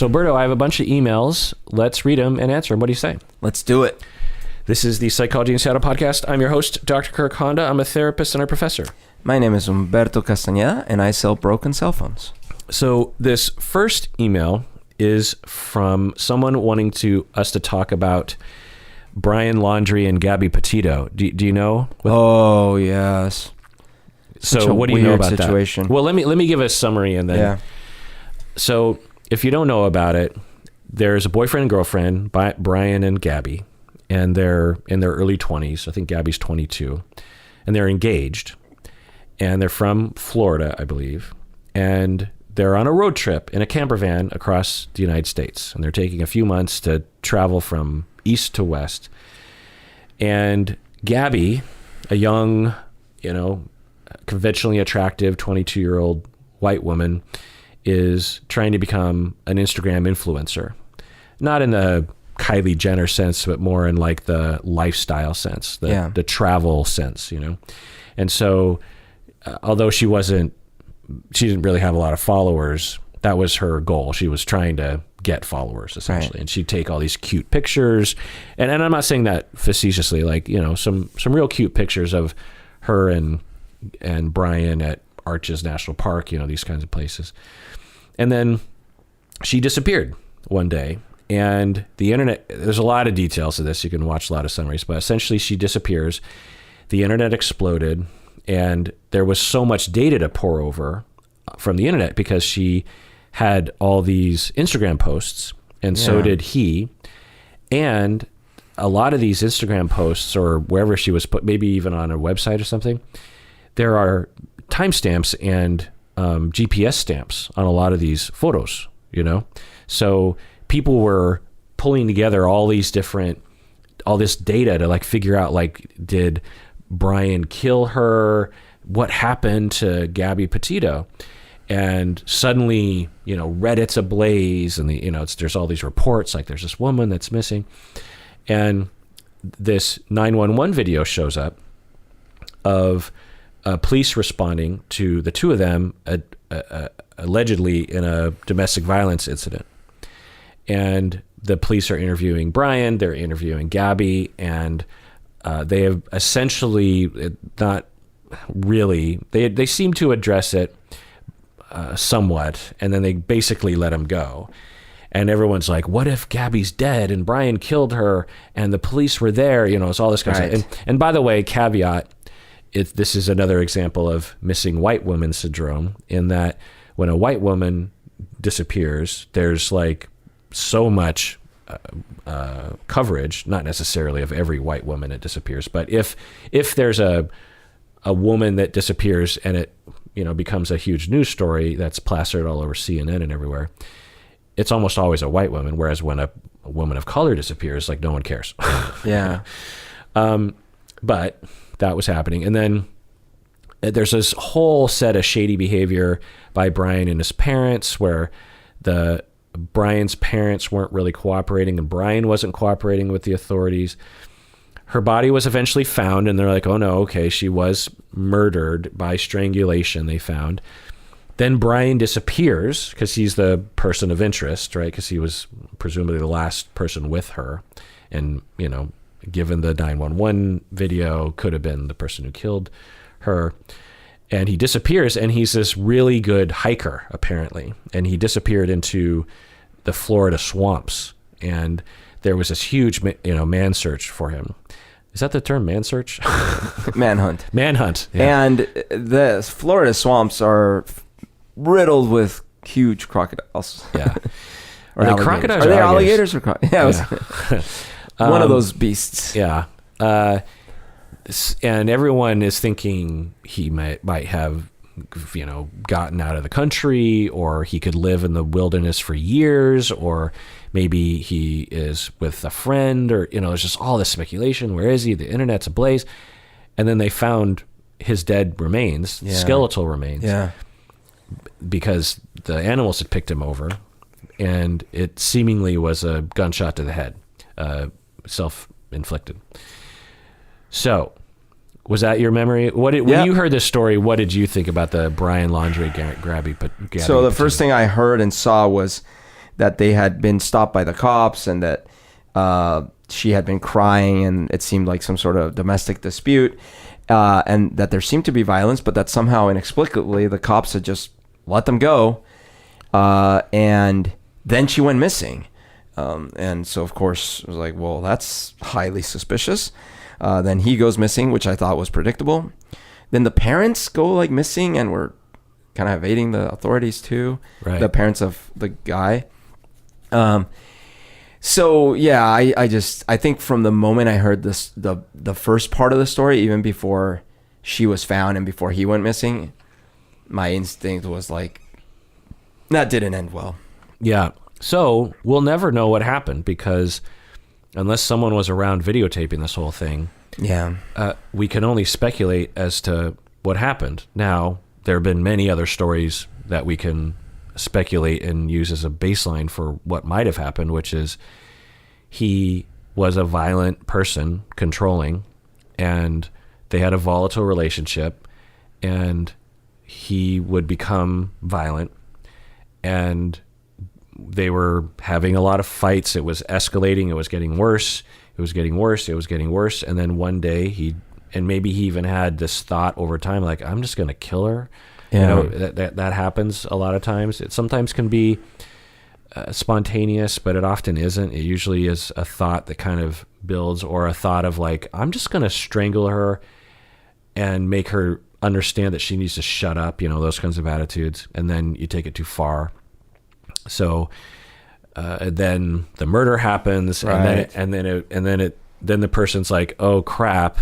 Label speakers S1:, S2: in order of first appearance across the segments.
S1: So, Berto, I have a bunch of emails. Let's read them and answer them. What do you say?
S2: Let's do it.
S1: This is the Psychology in Seattle podcast. I'm your host, Dr. Kirk Honda. I'm a therapist and a professor.
S2: My name is Humberto Castañeda, and I sell broken cell phones.
S1: So this first email is from someone wanting us to talk about Brian Laundrie and Gabby Petito. Do you know?
S2: Oh, yes.
S1: So what do you know about
S2: situation.
S1: That? Well, let me give a summary and then.
S2: Yeah.
S1: So if you don't know about it, there's a boyfriend and girlfriend, Brian and Gabby, and they're in their early 20s. I think Gabby's 22, and they're engaged, and they're from Florida, I believe, and they're on a road trip in a camper van across the United States, and they're taking a few months to travel from east to west. And Gabby, a young, conventionally attractive 22-year-old white woman, is trying to become an Instagram influencer. Not in the Kylie Jenner sense, but more in like the lifestyle sense, the travel sense, And so, although she didn't really have a lot of followers, that was her goal. She was trying to get followers, essentially. Right. And she'd take all these cute pictures. And I'm not saying that facetiously, some real cute pictures of her and Brian at Arches National Park, these kinds of places. And then she disappeared one day. And the internet, there's a lot of details to this. You can watch a lot of summaries, but essentially she disappears. The internet exploded, and there was so much data to pour over from the internet because she had all these Instagram posts, and so did he. And a lot of these Instagram posts, or wherever she was put, maybe even on a website or something, there are timestamps and GPS stamps on a lot of these photos, So people were pulling together all this data to figure out, did Brian kill her? What happened to Gabby Petito? And suddenly, Reddit's ablaze, and there's all these reports, there's this woman that's missing. And this 911 video shows up of police responding to the two of them allegedly in a domestic violence incident. And the police are interviewing Brian, they're interviewing Gabby, and they have essentially not really, they seem to address it somewhat, and then they basically let him go. And everyone's like, what if Gabby's dead and Brian killed her and the police were there? It's all this kind of stuff. And by the way, caveat, this is another example of missing white woman syndrome, in that when a white woman disappears, there's so much coverage, not necessarily of every white woman that disappears, but if there's a woman that disappears and it becomes a huge news story that's plastered all over CNN and everywhere, it's almost always a white woman, whereas when a woman of color disappears, no one cares.
S2: Yeah.
S1: But that was happening. And then there's this whole set of shady behavior by Brian and his parents, where Brian's parents weren't really cooperating and Brian wasn't cooperating with the authorities. Her body was eventually found, and they're like, oh no, okay, she was murdered by strangulation, they found. Then Brian disappears because he's the person of interest, right? Because he was presumably the last person with her. And, given the 911 video, could have been the person who killed her. And he disappears, and he's this really good hiker, apparently. And he disappeared into the Florida swamps. And there was this huge, man search for him. Is that the term, man search?
S2: Manhunt.
S1: Manhunt. Yeah.
S2: And the Florida swamps are riddled with huge crocodiles.
S1: Yeah.
S2: Or
S1: are they crocodiles?
S2: Are they alligators or crocodiles? Yeah. One of those beasts.
S1: Yeah. And everyone is thinking he might have, gotten out of the country, or he could live in the wilderness for years, or maybe he is with a friend, or, there's just all this speculation. Where is he? The internet's ablaze. And then they found his dead remains, skeletal remains, because the animals had picked him over, and it seemingly was a gunshot to the head, self-inflicted. So, was that your memory? When you heard this story, what did you think about the Brian Laundrie Gabby?
S2: So the first thing I heard and saw was that they had been stopped by the cops and that she had been crying and it seemed like some sort of domestic dispute, and that there seemed to be violence, but that somehow inexplicably the cops had just let them go. And then she went missing. And so, of course, it was like, well, that's highly suspicious. Then he goes missing, which I thought was predictable. Then the parents go like missing and were kind of evading the authorities too.
S1: Right.
S2: The parents of the guy. So yeah, I think from the moment I heard this, the first part of the story, even before she was found and before he went missing, my instinct was like, that didn't end well.
S1: Yeah. So we'll never know what happened because unless someone was around videotaping this whole thing,
S2: yeah,
S1: we can only speculate as to what happened. Now, there have been many other stories that we can speculate and use as a baseline for what might have happened, which is he was a violent person, controlling, and they had a volatile relationship, and he would become violent, and they were having a lot of fights. It was escalating. It was getting worse. It was getting worse. It was getting worse. And then one day maybe he even had this thought over time, like, I'm just going to kill her.
S2: Yeah.
S1: You know, that happens a lot of times. It sometimes can be spontaneous, but it often isn't. It usually is a thought that kind of builds, or a thought of like, I'm just going to strangle her and make her understand that she needs to shut up, you know, those kinds of attitudes. And then you take it too far. So then the murder happens,
S2: right.
S1: and then the person's like, oh crap,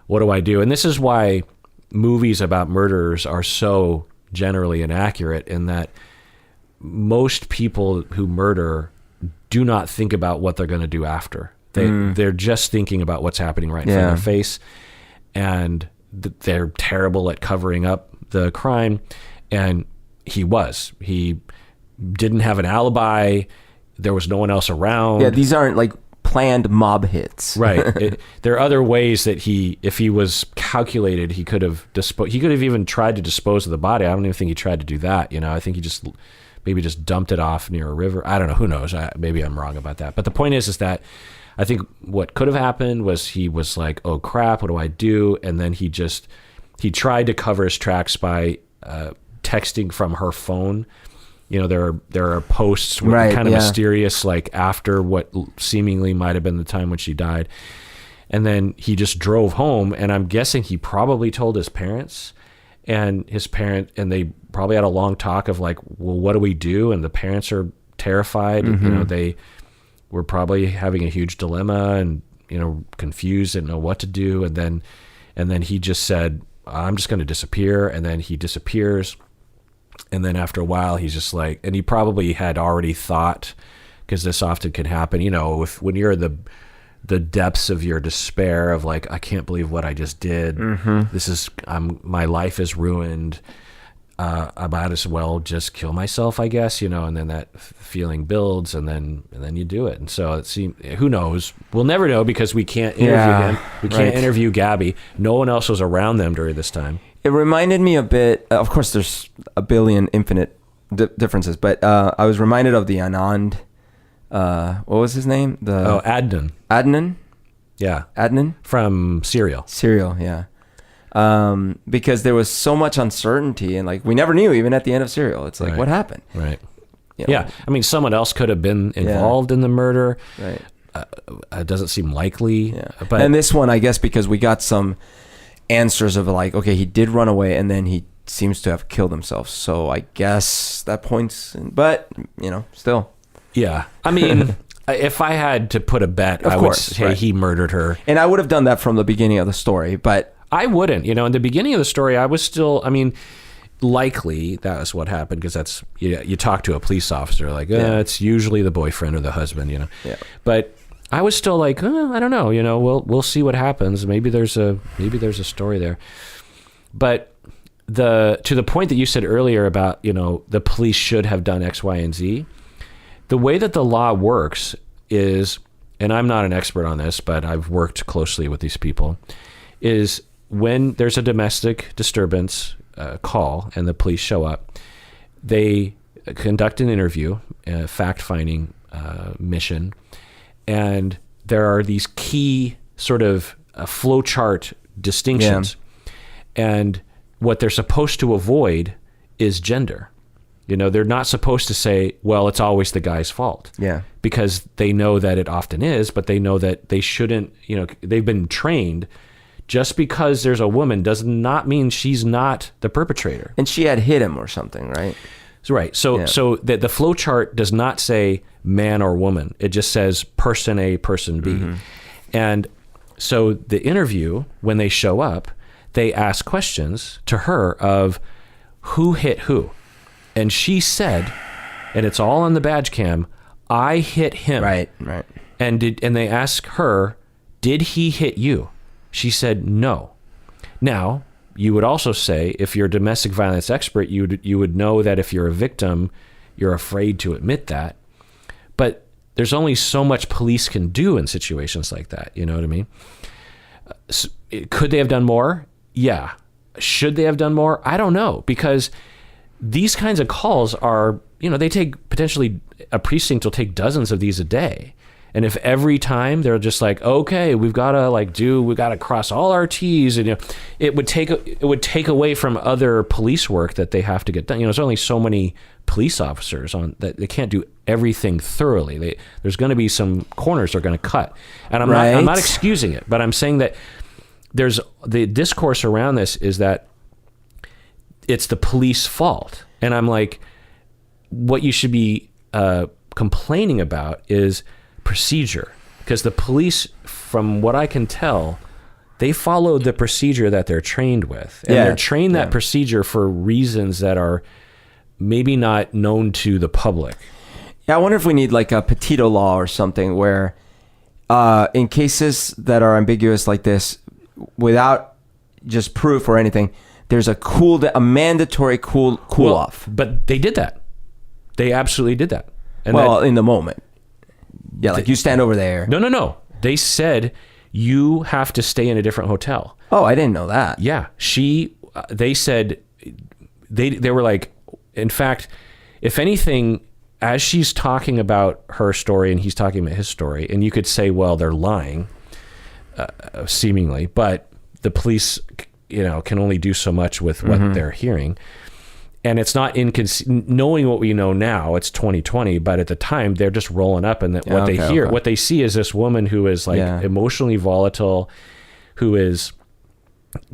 S1: what do I do? And this is why movies about murderers are so generally inaccurate, in that most people who murder do not think about what they're going to do after. They're just thinking about what's happening right in front of their face, and they're terrible at covering up the crime. And he didn't have an alibi. There was no one else around.
S2: Yeah, these aren't like planned mob hits.
S1: Right. There are other ways that if he was calculated, he could have even tried to dispose of the body. I don't even think he tried to do that. You know, I think he maybe just dumped it off near a river. I don't know. Who knows? Maybe I'm wrong about that. But the point is that I think what could have happened was he was like, oh crap, what do I do? And then he tried to cover his tracks by texting from her phone. You know, there are posts with kind of mysterious, like after what seemingly might have been the time when she died. And then he just drove home, and I'm guessing he probably told his parents, and they probably had a long talk of like, well, what do we do? And the parents are terrified.
S2: Mm-hmm.
S1: You know, they were probably having a huge dilemma and, you know, confused, didn't know what to do. And then he just said, I'm just going to disappear. And then he disappears. And then after a while, he's just like, and he probably had already thought, because this often can happen, you know, when you're in the depths of your despair of like, I can't believe what I just did. Mm-hmm. My life is ruined. I might as well just kill myself, I guess, you know, and then that feeling builds, and then you do it. And so it seems, who knows? We'll never know, because we can't interview him. We can't interview Gabby. No one else was around them during this time.
S2: It reminded me a bit, of course there's a billion infinite differences, but I was reminded of the Anand, what was his name?
S1: Adnan.
S2: Adnan?
S1: Yeah.
S2: Adnan?
S1: From Serial.
S2: Serial, yeah. Because there was so much uncertainty, and like we never knew, even at the end of Serial. It's like, what happened?
S1: Right.
S2: You know?
S1: Yeah. I mean, someone else could have been involved in the murder.
S2: Right.
S1: It doesn't seem likely.
S2: Yeah.
S1: But
S2: and this one, I guess, because we got some answers of like, okay, he did run away, and then he seems to have killed himself. So I guess that points, but you know, still.
S1: Yeah. I mean, if I had to put a bet, I would say he murdered her.
S2: And I would have done that from the beginning of the story, but
S1: I wouldn't. You know, in the beginning of the story, I was still, I mean, likely that was what happened, because that's, you talk to a police officer, like, it's usually the boyfriend or the husband, you know. Yeah. But I was still like, I don't know, you know, we'll see what happens. Maybe there's a story there. But to the point that you said earlier about, you know, the police should have done X, Y, and Z, the way that the law works is, and I'm not an expert on this, but I've worked closely with these people, is when there's a domestic disturbance call and the police show up, conduct an interview, a fact-finding mission, and there are these key sort of flowchart distinctions. And what they're supposed to avoid is gender. They're not supposed to say, well, it's always the guy's fault.
S2: Yeah.
S1: Because they know that it often is, but they know that they shouldn't, they've been trained. Just because there's a woman does not mean she's not the perpetrator.
S2: And she had hit him or something, right?
S1: Right. So the flow chart does not say man or woman. It just says person A, person B. Mm-hmm. And so the interview, when they show up, they ask questions to her of who hit who. And she said, and it's all on the badge cam, I hit him.
S2: Right.
S1: And they ask her, did he hit you? She said, no. Now, you would also say, if you're a domestic violence expert, you would know that if you're a victim, you're afraid to admit that. But there's only so much police can do in situations like that. You know what I mean? Could they have done more? Yeah. Should they have done more? I don't know, because these kinds of calls are, they take potentially, a precinct will take dozens of these a day. And if every time they're just like, okay, we've got to cross all our T's, and it would take away from other police work that they have to get done. There's only so many police officers on that they can't do everything thoroughly. There's going to be some corners they're going to cut. And I'm not excusing it, but I'm saying that there's the discourse around this is that it's the police fault. And I'm like, what you should be complaining about is procedure, because the police, from what I can tell, they followed the procedure that they're trained with, and they're trained that procedure for reasons that are maybe not known to the public.
S2: Yeah, I wonder if we need like a Petito law or something where in cases that are ambiguous like this, without just proof or anything, there's a mandatory cool off.
S1: But they did that. They absolutely did that. And
S2: in the moment. Yeah, like you stand over there.
S1: No. They said you have to stay in a different hotel.
S2: Oh, I didn't know that.
S1: Yeah, they said they were like, in fact, if anything, as she's talking about her story and he's talking about his story, and you could say, well, they're lying, seemingly, but the police, can only do so much with what they're hearing. And it's not knowing what we know now, it's 2020, but at the time they're just rolling up, and what they see is this woman who is like emotionally volatile, who is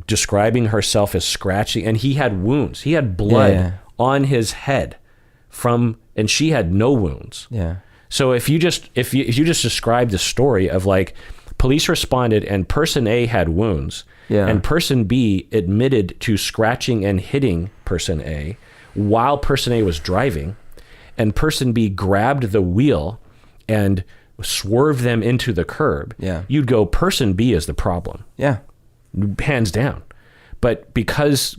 S1: describing herself as scratching, and he had wounds. He had blood on his head and she had no wounds.
S2: Yeah.
S1: So if you just describe the story of like police responded and person A had wounds, and person B admitted to scratching and hitting person A while person A was driving, and person B grabbed the wheel and swerved them into the curb, you'd go, person B is the problem.
S2: Yeah.
S1: Hands down. But because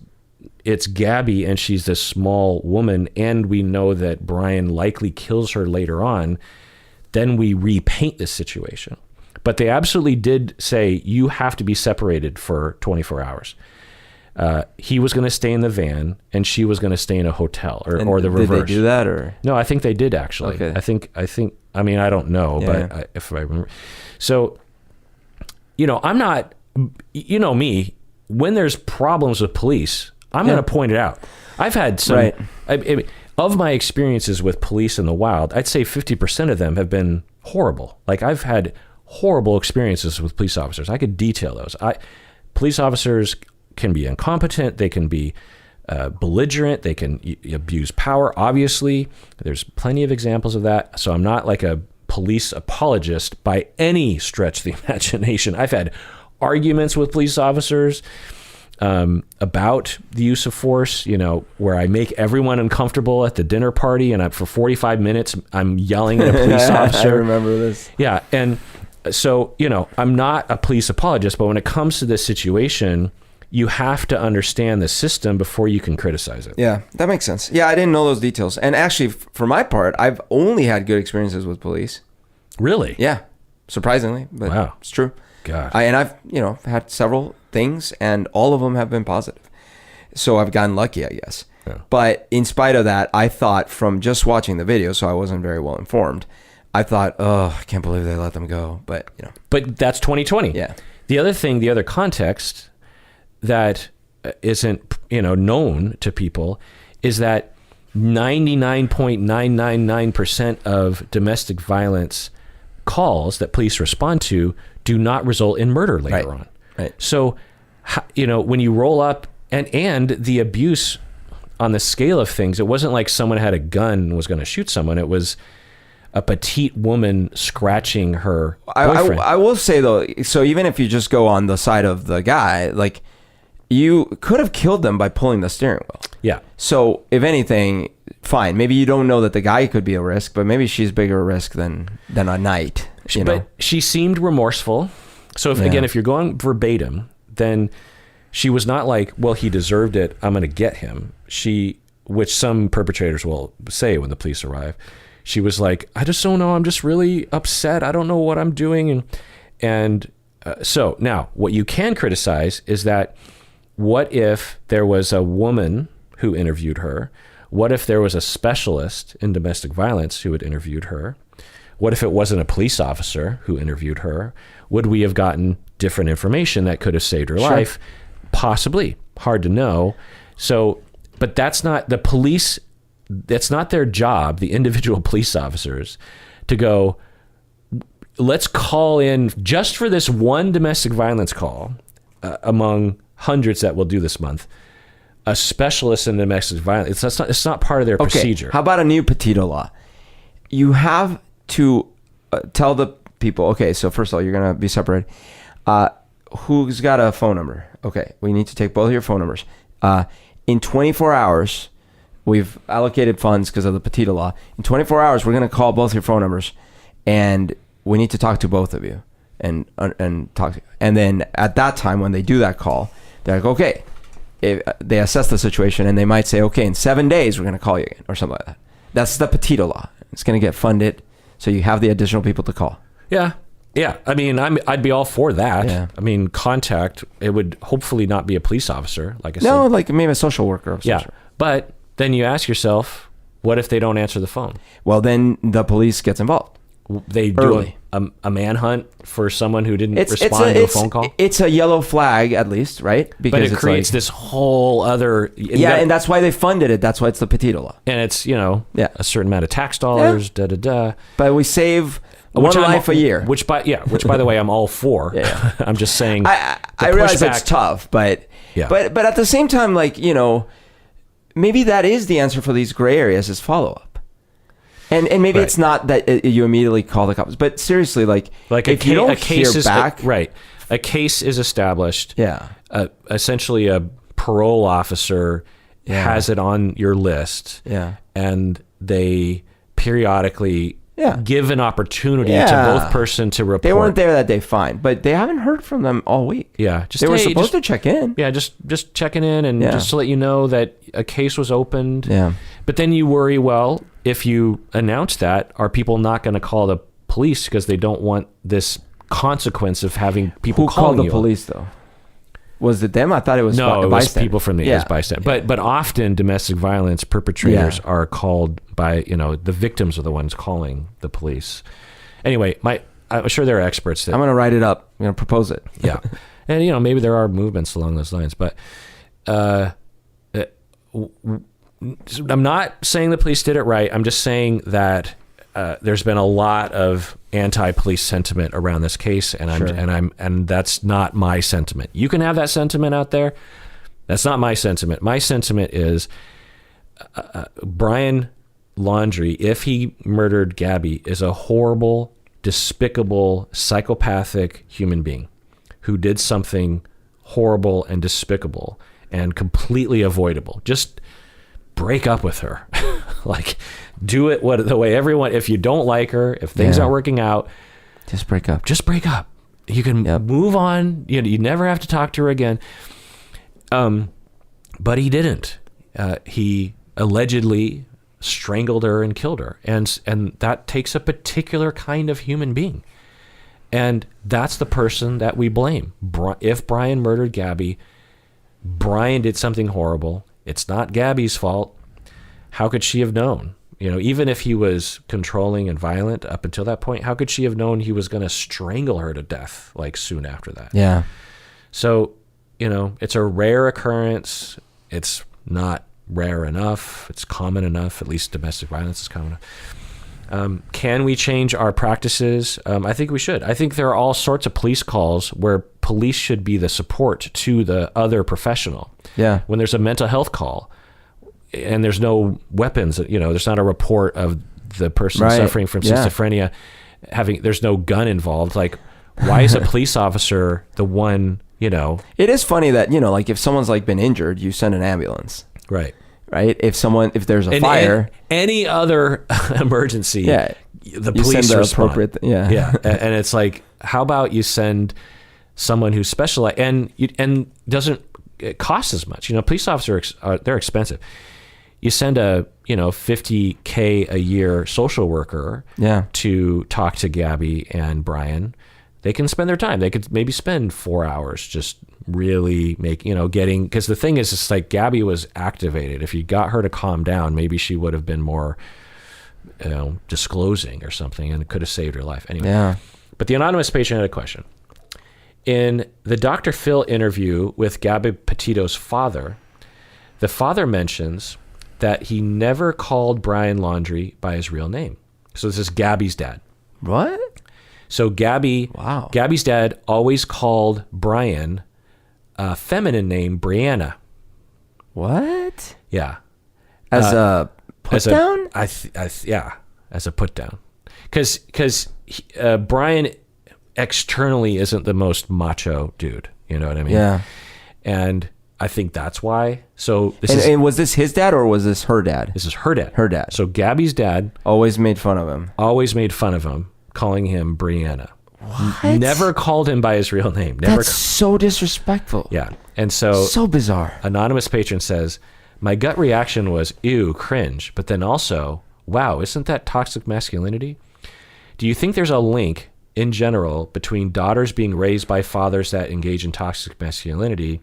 S1: it's Gabby and she's this small woman, and we know that Brian likely kills her later on, then we repaint this situation. But they absolutely did say you have to be separated for 24 hours. He was going to stay in the van and she was going to stay in a hotel, or the reverse.
S2: Did they do that, or?
S1: No, I think they did actually.
S2: Okay.
S1: I mean, I don't know, but if I remember. So, I'm not, me, when there's problems with police, I'm going to point it out. I've had some, I mean, of my experiences with police in the wild, I'd say 50% of them have been horrible. Like I've had horrible experiences with police officers. I could detail those. Police officers can be incompetent. They can be belligerent. They can abuse power. Obviously, there's plenty of examples of that. So I'm not like a police apologist by any stretch of the imagination. I've had arguments with police officers about the use of force, where I make everyone uncomfortable at the dinner party, and for 45 minutes, I'm yelling at a police officer.
S2: I remember this.
S1: Yeah. And so, I'm not a police apologist, but when it comes to this situation, you have to understand the system before you can criticize it.
S2: Yeah, that makes sense. Yeah, I didn't know those details. And actually, for my part, I've only had good experiences with police.
S1: Really?
S2: Yeah, surprisingly, but
S1: wow.
S2: It's true.
S1: God.
S2: And I've, had several things, and all of them have been positive. So I've gotten lucky, I guess. But in spite of that, I thought from just watching the video, so I wasn't very well informed, I thought, oh, I can't believe they let them go. But,
S1: But that's 2020.
S2: Yeah.
S1: The other context that isn't, known to people is that 99.999% of domestic violence calls that police respond to do not result in murder later on.
S2: Right.
S1: So, when you roll up and the abuse on the scale of things, it wasn't like someone had a gun and was going to shoot someone. It was a petite woman scratching her boyfriend.
S2: I will say though, so even if you just go on the side of the guy, like you could have killed them by pulling the steering wheel.
S1: Yeah.
S2: So if anything, fine. Maybe you don't know that the guy could be a risk, but maybe she's bigger a risk than a knight.
S1: But she seemed remorseful. So if you're going verbatim, then she was not like, well, he deserved it, I'm going to get him. Which some perpetrators will say when the police arrive. She was like, I just don't know. I'm just really upset. I don't know what I'm doing. So now what you can criticize is that what if there was a woman who interviewed her? What if there was a specialist in domestic violence who had interviewed her? What if it wasn't a police officer who interviewed her? Would we have gotten different information that could have saved her life? Possibly. Hard to know. So, but that's not the police. That's not their job, the individual police officers, to go, let's call in just for this one domestic violence call among hundreds that we'll do this month, a specialist in domestic violence. It's not part of their procedure.
S2: How about a new Petito law? You have to tell the people, okay, so first of all, you're going to be separated. Who's got a phone number? Okay, we need to take both of your phone numbers. In 24 hours, we've allocated funds because of the Petito law. In 24 hours, we're going to call both your phone numbers, and we need to talk to both of you and talk to you. And then at that time, when they do that call, they're like, okay, if they assess the situation, and they might say, okay, in 7 days, we're going to call you again, or something like that. That's the Petito law. It's going to get funded, so you have the additional people to call.
S1: Yeah. Yeah. I mean, I'd be all for that.
S2: Yeah.
S1: I mean, contact, it would hopefully not be a police officer, like I said.
S2: No, like maybe a social worker.
S1: Yeah. But then you ask yourself, what if they don't answer the phone?
S2: Well, then the police gets involved.
S1: They do a manhunt for someone who didn't respond to a phone call?
S2: It's a yellow flag, at least, right?
S1: Because but it creates this whole other...
S2: and that's why they funded it. That's why it's the Petito law.
S1: And it's, a certain amount of tax dollars, da-da-da.
S2: But we save... one life a year.
S1: Which by the way, I'm all for.
S2: Yeah.
S1: I'm just saying...
S2: I realize it's tough, but at the same time, like, maybe that is the answer for these gray areas is follow-up. And maybe it's not that you immediately call the cops, but seriously, like if you don't hear back...
S1: A case is established.
S2: Yeah.
S1: Essentially, a parole officer has it on your list.
S2: Yeah.
S1: And they periodically... give an opportunity to both person to report.
S2: They weren't there that day, fine, but they haven't heard from them all week.
S1: Yeah,
S2: they were supposed to check in.
S1: Yeah, just checking in and just to let you know that a case was opened.
S2: Yeah,
S1: but then you worry, well, if you announce that, are people not going to call the police because they don't want this consequence of having people calling you?
S2: Who called the police though? Was it them? I thought it was
S1: it was people from the bystander. But often domestic violence perpetrators are called by, the victims are the ones calling the police. Anyway, I'm sure there are experts that...
S2: I'm going to write it up. I'm going to propose it.
S1: Yeah. And, maybe there are movements along those lines. But I'm not saying the police did it right. I'm just saying that there's been a lot of anti-police sentiment around this case, and that's not my sentiment. You can have that sentiment out there. That's not my sentiment. My sentiment is Brian Laundrie, if he murdered Gabby, is a horrible, despicable, psychopathic human being who did something horrible and despicable and completely avoidable. Just break up with her. Like, do it the way everyone, if you don't like her, if things aren't working out,
S2: just break up.
S1: You can move on. You never have to talk to her again. But he didn't. He allegedly strangled her and killed her. And that takes a particular kind of human being. And that's the person that we blame. If Brian murdered Gabby, Brian did something horrible. it's not Gabby's fault. How could she have known? Even if he was controlling and violent up until that point, how could she have known he was going to strangle her to death like soon after that?
S2: Yeah.
S1: So, it's a rare occurrence. It's not rare enough. It's common enough. At least domestic violence is common enough. Can we change our practices? I think we should. I think there are all sorts of police calls where police should be the support to the other professional.
S2: Yeah.
S1: When there's a mental health call and there's no weapons, there's not a report of the person suffering from schizophrenia there's no gun involved. Like, why is a police officer the one,
S2: It is funny that, like if someone's like been injured, you send an ambulance.
S1: Right.
S2: Right. If there's a fire,
S1: any other emergency, the police
S2: send the
S1: respond.
S2: appropriate.
S1: And it's like, how about you send someone who specializes and doesn't cost as much? Police officers they're expensive. You send a $50K a year social worker to talk to Gabby and Brian. They can spend their time. They could maybe spend 4 hours just really getting, because the thing is, it's like Gabby was activated. If you got her to calm down, maybe she would have been more disclosing or something, and it could have saved her life anyway.
S2: Yeah.
S1: But the anonymous patient had a question. In the Dr. Phil interview with Gabby Petito's father, the father mentions that he never called Brian Laundrie by his real name. So this is Gabby's dad.
S2: What?
S1: So Gabby's dad always called Brian a feminine name, Brianna.
S2: What?
S1: Yeah.
S2: As a put down?
S1: As a put down. Because Brian externally isn't the most macho dude. You know what I mean?
S2: Yeah.
S1: And I think that's why. So
S2: and was this his dad or was this her dad?
S1: This is her dad.
S2: Her dad.
S1: So Gabby's dad
S2: always made fun of him.
S1: Calling him Brianna.
S2: What?
S1: Never called him by his real name.
S2: That's so disrespectful.
S1: Yeah. And so
S2: bizarre.
S1: Anonymous patron says, my gut reaction was, ew, cringe. But then also, wow, isn't that toxic masculinity? Do you think there's a link in general between daughters being raised by fathers that engage in toxic masculinity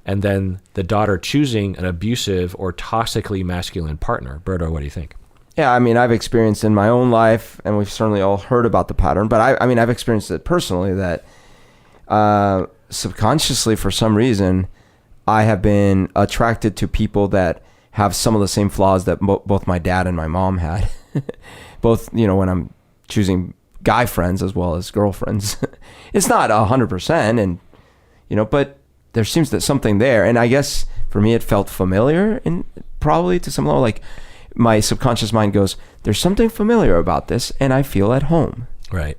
S1: and then the daughter choosing an abusive or toxically masculine partner? Berto, what do you think?
S2: Yeah, I mean, I've experienced in my own life, and we've certainly all heard about the pattern, but I've experienced it personally that subconsciously, for some reason, I have been attracted to people that have some of the same flaws that both my dad and my mom had. Both, when I'm choosing guy friends as well as girlfriends. It's not 100%, and, but there seems that something there. And I guess for me, it felt familiar, and probably to some level, like, my subconscious mind goes, there's something familiar about this, and I feel at home.
S1: Right.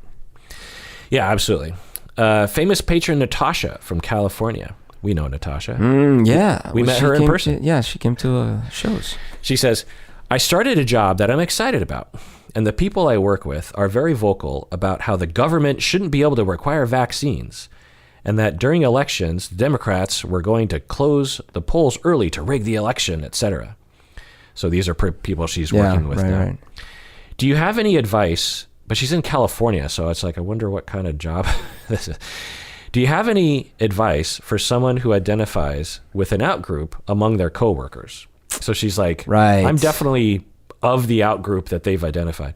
S1: Yeah, absolutely. Famous patron Natasha from California. We know Natasha.
S2: Yeah.
S1: We met her in person.
S2: She came to shows.
S1: She says, I started a job that I'm excited about, and the people I work with are very vocal about how the government shouldn't be able to require vaccines, and that during elections, Democrats were going to close the polls early to rig the election, etc. So these are people she's working with now. Right. Do you have any advice? But she's in California, so it's like, I wonder what kind of job this is. Do you have any advice for someone who identifies with an out-group among their coworkers? So she's like, I'm definitely of the out-group that they've identified.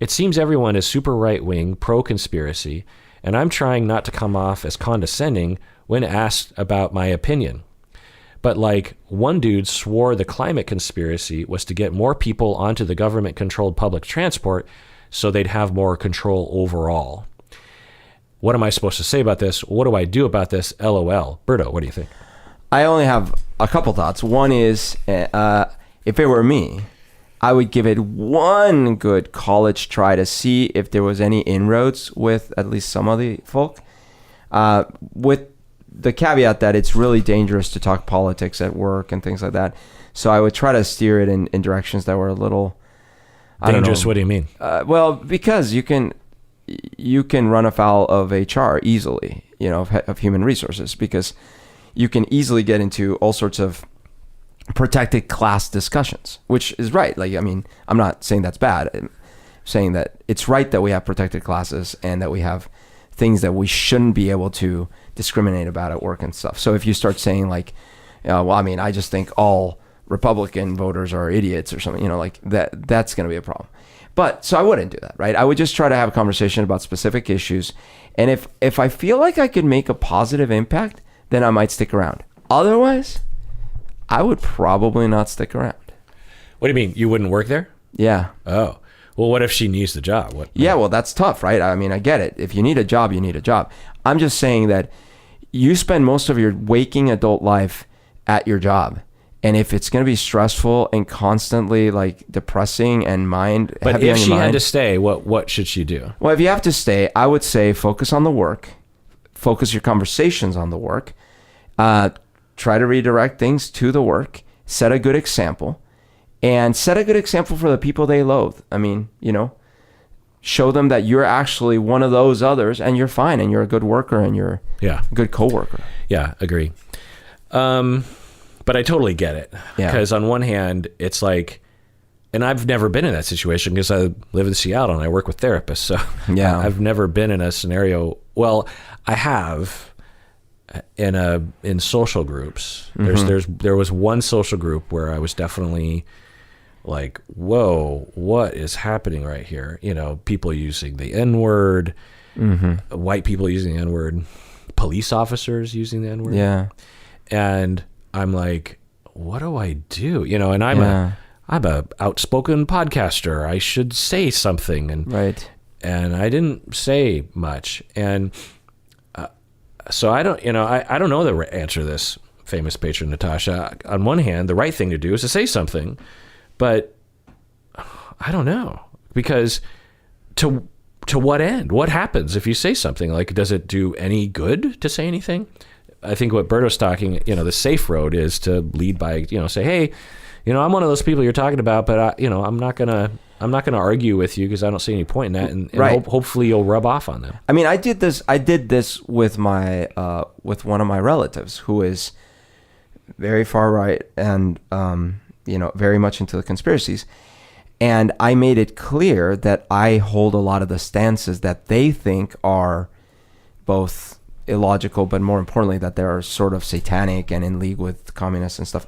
S1: It seems everyone is super right-wing, pro-conspiracy, and I'm trying not to come off as condescending when asked about my opinion. But like, one dude swore the climate conspiracy was to get more people onto the government-controlled public transport so they'd have more control overall. What am I supposed to say about this? What do I do about this? LOL. Berto, what do you think?
S2: I only have a couple thoughts. One is, if it were me, I would give it one good college try to see if there was any inroads with at least some of the folk. With the caveat that it's really dangerous to talk politics at work and things like that. So I would try to steer it in directions that were a little
S1: dangerous. What do you mean?
S2: Well, because you can run afoul of HR easily, of human resources, because you can easily get into all sorts of protected class discussions, which is right. Like, I mean, I'm not saying that's bad. I'm saying that it's right that we have protected classes and that we have things that we shouldn't be able to discriminate about at work and stuff. So if you start saying like, well, I mean, I just think all Republican voters are idiots or something, like that's going to be a problem. But so I wouldn't do that, right? I would just try to have a conversation about specific issues. And if I feel like I could make a positive impact, then I might stick around. Otherwise, I would probably not stick around.
S1: What do you mean? You wouldn't work there?
S2: Yeah.
S1: Oh. Well, what if she needs the job?
S2: Yeah, well, that's tough, right? I mean, I get it. If you need a job, you need a job. I'm just saying that you spend most of your waking adult life at your job. And if it's going to be stressful and constantly like depressing and mind heavy on your mind. But if she had
S1: to stay, what should she do?
S2: Well, if you have to stay, I would say focus on the work. Focus your conversations on the work. Try to redirect things to the work. Set a good example. And set a good example for the people they loathe. I mean, show them that you're actually one of those others and you're fine and you're a good worker and you're a good coworker.
S1: Yeah, agree. But I totally get it. Because on one hand, it's like, and I've never been in that situation because I live in Seattle and I work with therapists. So I've never been in a scenario. Well, I have in social groups. There was one social group where I was definitely like, whoa, what is happening right here? People using the N-word, white people using the N-word, police officers using the N-word.
S2: Yeah.
S1: And I'm like, what do I do? And I'm a outspoken podcaster. I should say something. And I didn't say much. And so I don't know the answer to this, famous patron Natasha. On one hand, the right thing to do is to say something. But I don't know, because to what end? What happens if you say something? Like, does it do any good to say anything? I think what Berto's talking, the safe road is to lead by, say, hey, I'm one of those people you're talking about, but I'm not gonna argue with you because I don't see any point in that, and hopefully you'll rub off on them.
S2: I mean, I did this with my with one of my relatives who is very far right and very much into the conspiracies. And I made it clear that I hold a lot of the stances that they think are both illogical, but more importantly, that they're sort of satanic and in league with communists and stuff.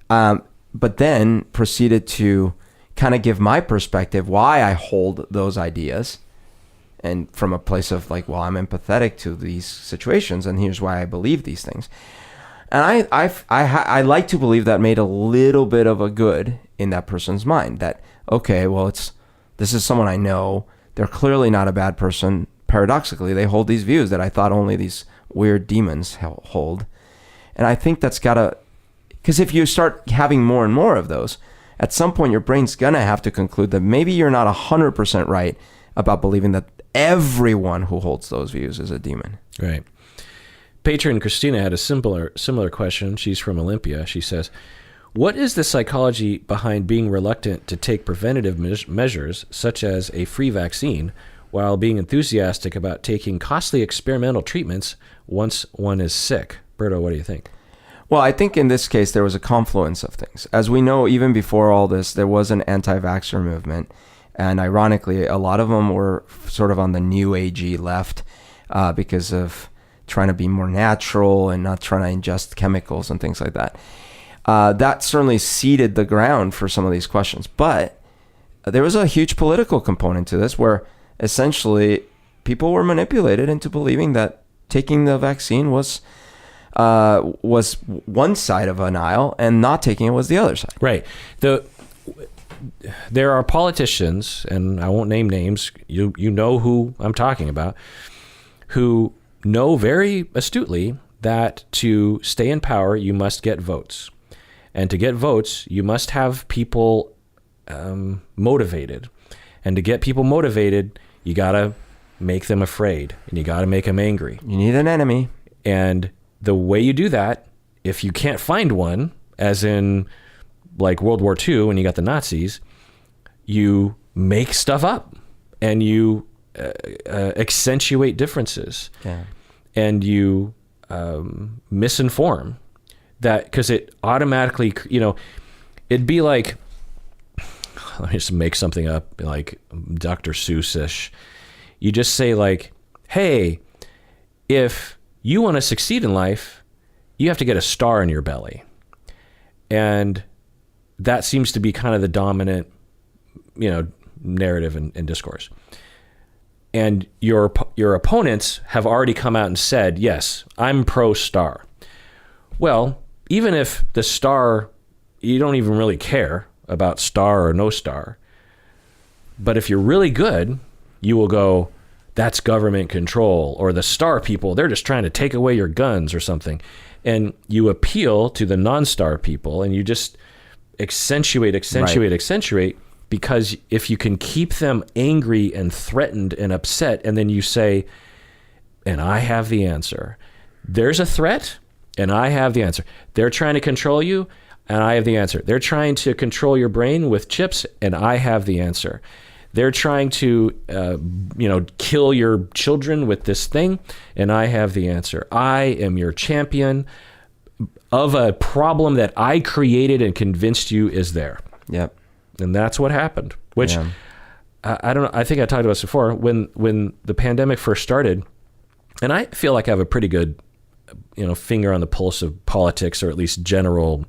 S2: But then proceeded to kind of give my perspective why I hold those ideas. And from a place of like, well, I'm empathetic to these situations, and here's why I believe these things. And I like to believe that made a little bit of a good in that person's mind. That, okay, well, this is someone I know. They're clearly not a bad person. Paradoxically, they hold these views that I thought only these weird demons hold. And I think that's gotta, because if you start having more and more of those, at some point your brain's gonna have to conclude that maybe you're not 100% right about believing that everyone who holds those views is a demon.
S1: Right. Patron Christina had a similar question. She's from Olympia. She says, what is the psychology behind being reluctant to take preventative measures, such as a free vaccine, while being enthusiastic about taking costly experimental treatments once one is sick? Berto, what do you think?
S2: Well, I think in this case, there was a confluence of things. As we know, even before all this, there was an anti-vaxxer movement. And ironically, a lot of them were sort of on the new agey left because of trying to be more natural and not trying to ingest chemicals and things like that. That certainly seeded the ground for some of these questions. But there was a huge political component to this where essentially people were manipulated into believing that taking the vaccine was one side of an aisle and not taking it was the other side.
S1: Right. There are politicians, and I won't name names, you know who I'm talking about, who know very astutely that to stay in power, you must get votes. And to get votes, you must have people motivated. And to get people motivated, you got to make them afraid, and you got to make them angry.
S2: You need an enemy.
S1: And the way you do that, if you can't find one, as in like World War II when you got the Nazis, you make stuff up and you accentuate differences. Yeah. And you misinform that, because it automatically, it'd be like, let me just make something up, like Dr. Seuss-ish. You just say like, hey, if you want to succeed in life, you have to get a star in your belly. And that seems to be kind of the dominant, narrative and discourse. And your opponents have already come out and said, yes, I'm pro-star. Well, even if the star, you don't even really care about star or no star, but if you're really good, you will go, that's government control, or the star people, they're just trying to take away your guns or something. And you appeal to the non-star people, and you just accentuate, because if you can keep them angry and threatened and upset, and then you say, and I have the answer. There's a threat, and I have the answer. They're trying to control you, and I have the answer. They're trying to control your brain with chips, and I have the answer. They're trying to, kill your children with this thing, and I have the answer. I am your champion of a problem that I created and convinced you is there.
S2: Yep.
S1: And that's what happened, which I don't know. I think I talked about this before when the pandemic first started, and I feel like I have a pretty good, finger on the pulse of politics, or at least general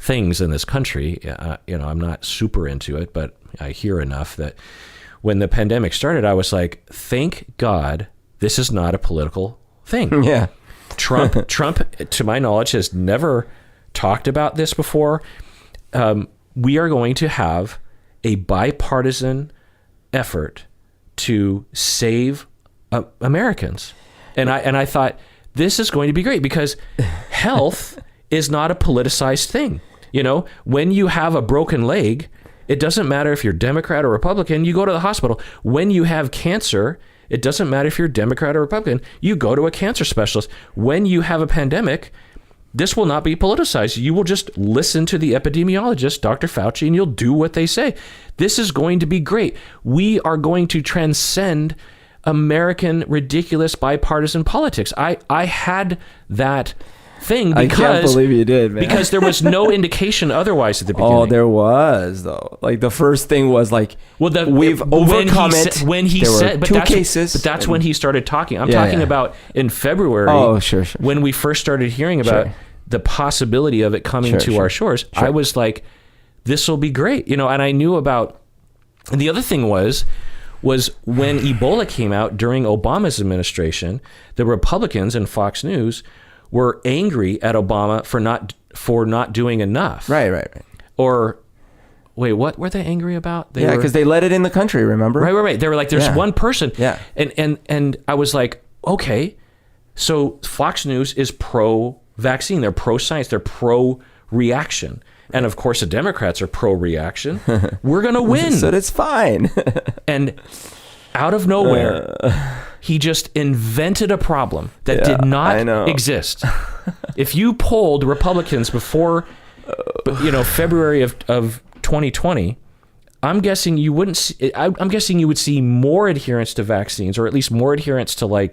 S1: things in this country. I'm not super into it, but I hear enough that when the pandemic started, I was like, thank God this is not a political thing.
S2: Yeah.
S1: Trump, to my knowledge, has never talked about this before. We are going to have a bipartisan effort to save Americans. And I thought, this is going to be great, because health is not a politicized thing. When you have a broken leg, it doesn't matter if you're Democrat or Republican, you go to the hospital. When you have cancer, it doesn't matter if you're Democrat or Republican, you go to a cancer specialist. When you have a pandemic, this will not be politicized. You will just listen to the epidemiologist, Dr. Fauci, and you'll do what they say. This is going to be great. We are going to transcend American ridiculous bipartisan politics. I had that thing because
S2: I can't believe you did, man.
S1: Because there was no indication otherwise at the beginning.
S2: Oh, there was though. Like the first thing was like, we've overcome it.
S1: When he said, but that's cases. But that's when he started talking. I'm talking about in February.
S2: Oh, sure.
S1: When we first started hearing about the possibility of it coming to our shores, I was like, this will be great, and I knew about. And the other thing was when Ebola came out during Obama's administration, the Republicans and Fox News were angry at Obama for not doing enough.
S2: Right.
S1: Or wait, what were they angry about?
S2: Because they let it in the country, remember?
S1: Right. They were like, there's one person.
S2: Yeah.
S1: And I was like, okay, so Fox News is pro-vaccine. They're pro-science. They're pro-reaction. And of course, the Democrats are pro-reaction. We're going to win.
S2: So that's fine.
S1: And out of nowhere, he just invented a problem that did not exist. If you polled Republicans before, February of 2020, I'm guessing you wouldn't see, I'm guessing you would see more adherence to vaccines, or at least more adherence to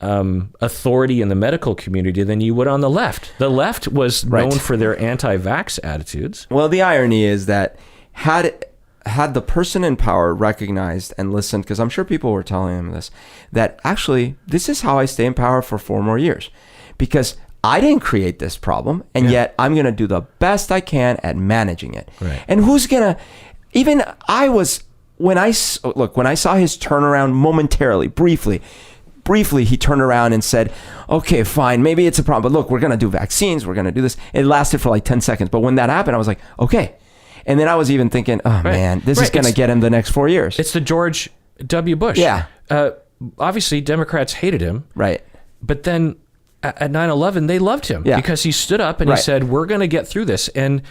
S1: authority in the medical community than you would on the left. The left was known for their anti-vax attitudes.
S2: Well, the irony is that had the person in power recognized and listened, because I'm sure people were telling him this, that actually this is how I stay in power for 4 more years, because I didn't create this problem, and yet I'm going to do the best I can at managing it.
S1: Right.
S2: And who's going to, even I was, when I saw his turnaround momentarily, briefly, he turned around and said, okay, fine, maybe it's a problem, but look, we're going to do vaccines, we're going to do this. It lasted for like 10 seconds. But when that happened, I was like, okay. And then I was even thinking, oh man, this is going to get him the next 4 years.
S1: It's the George W. Bush.
S2: Yeah.
S1: Obviously, Democrats hated him.
S2: Right.
S1: But then at 9/11, they loved him because he stood up and he said, we're going to get through this. And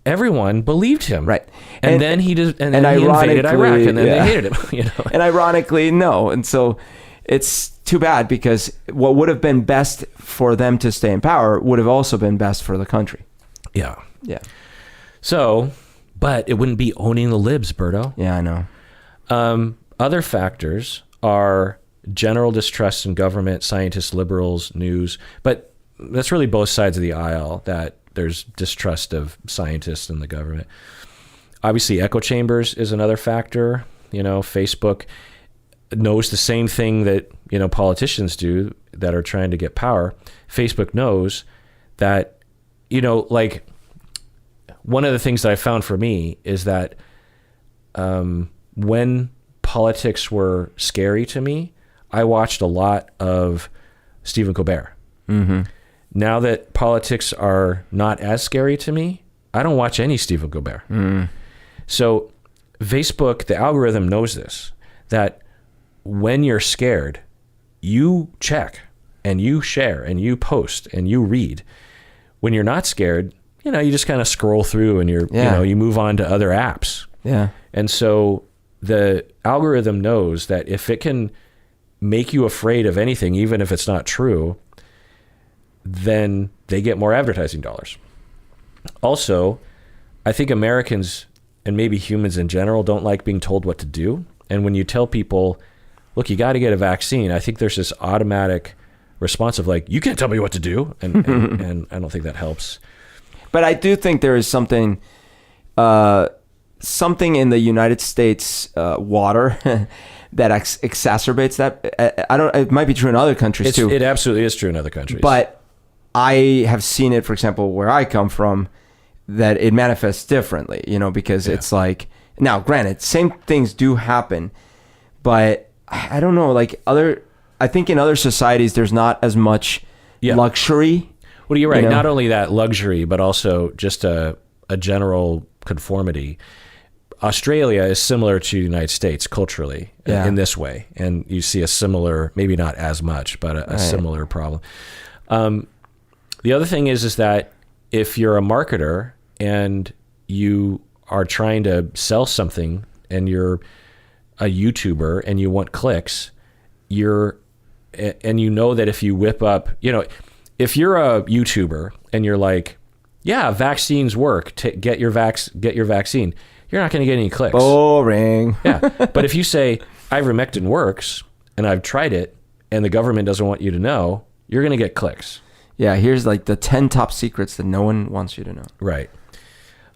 S1: everyone believed him.
S2: Right.
S1: And then he did, and then he invaded Iraq, and then they hated him.
S2: And ironically, no. And so it's too bad, because what would have been best for them to stay in power would have also been best for the country.
S1: Yeah.
S2: Yeah.
S1: So, but it wouldn't be owning the libs, Berto.
S2: Yeah, I know.
S1: Other factors are general distrust in government, scientists, liberals, news. But that's really both sides of the aisle, that there's distrust of scientists and the government. Obviously, echo chambers is another factor. Facebook knows the same thing that politicians do that are trying to get power. Facebook knows that, like one of the things that I found for me is that when politics were scary to me, I watched a lot of Stephen Colbert.
S2: Mm-hmm.
S1: Now that politics are not as scary to me, I don't watch any Stephen Colbert.
S2: Mm.
S1: So Facebook, the algorithm knows this, that when you're scared, you check and you share and you post and you read. When you're not scared, you just kind of scroll through and you move on to other apps.
S2: Yeah.
S1: And so the algorithm knows that if it can make you afraid of anything, even if it's not true, then they get more advertising dollars. Also, I think Americans and maybe humans in general don't like being told what to do. And when you tell people, look, you got to get a vaccine, I think there's this automatic response of like, you can't tell me what to do. And I don't think that helps.
S2: But I do think there is something in the United States water that exacerbates that. It might be true in other countries too.
S1: It absolutely is true in other countries.
S2: But I have seen it, for example, where I come from, that it manifests differently, because it's like, now granted, same things do happen, but I don't know, I think in other societies, there's not as much luxury.
S1: Well, you're right. Not only that luxury, but also just a general conformity. Australia is similar to the United States culturally in this way. And you see a similar, maybe not as much, but a similar problem. The other thing is that if you're a marketer and you are trying to sell something and you're a YouTuber and you want clicks, and you know that if you whip up, if you're a YouTuber and you're like, yeah, vaccines work, get your vaccine, you're not going to get any clicks.
S2: Boring.
S1: Yeah. But if you say ivermectin works and I've tried it and the government doesn't want you to know, you're going to get clicks.
S2: Yeah, here's like the 10 top secrets that no one wants you to know.
S1: Right.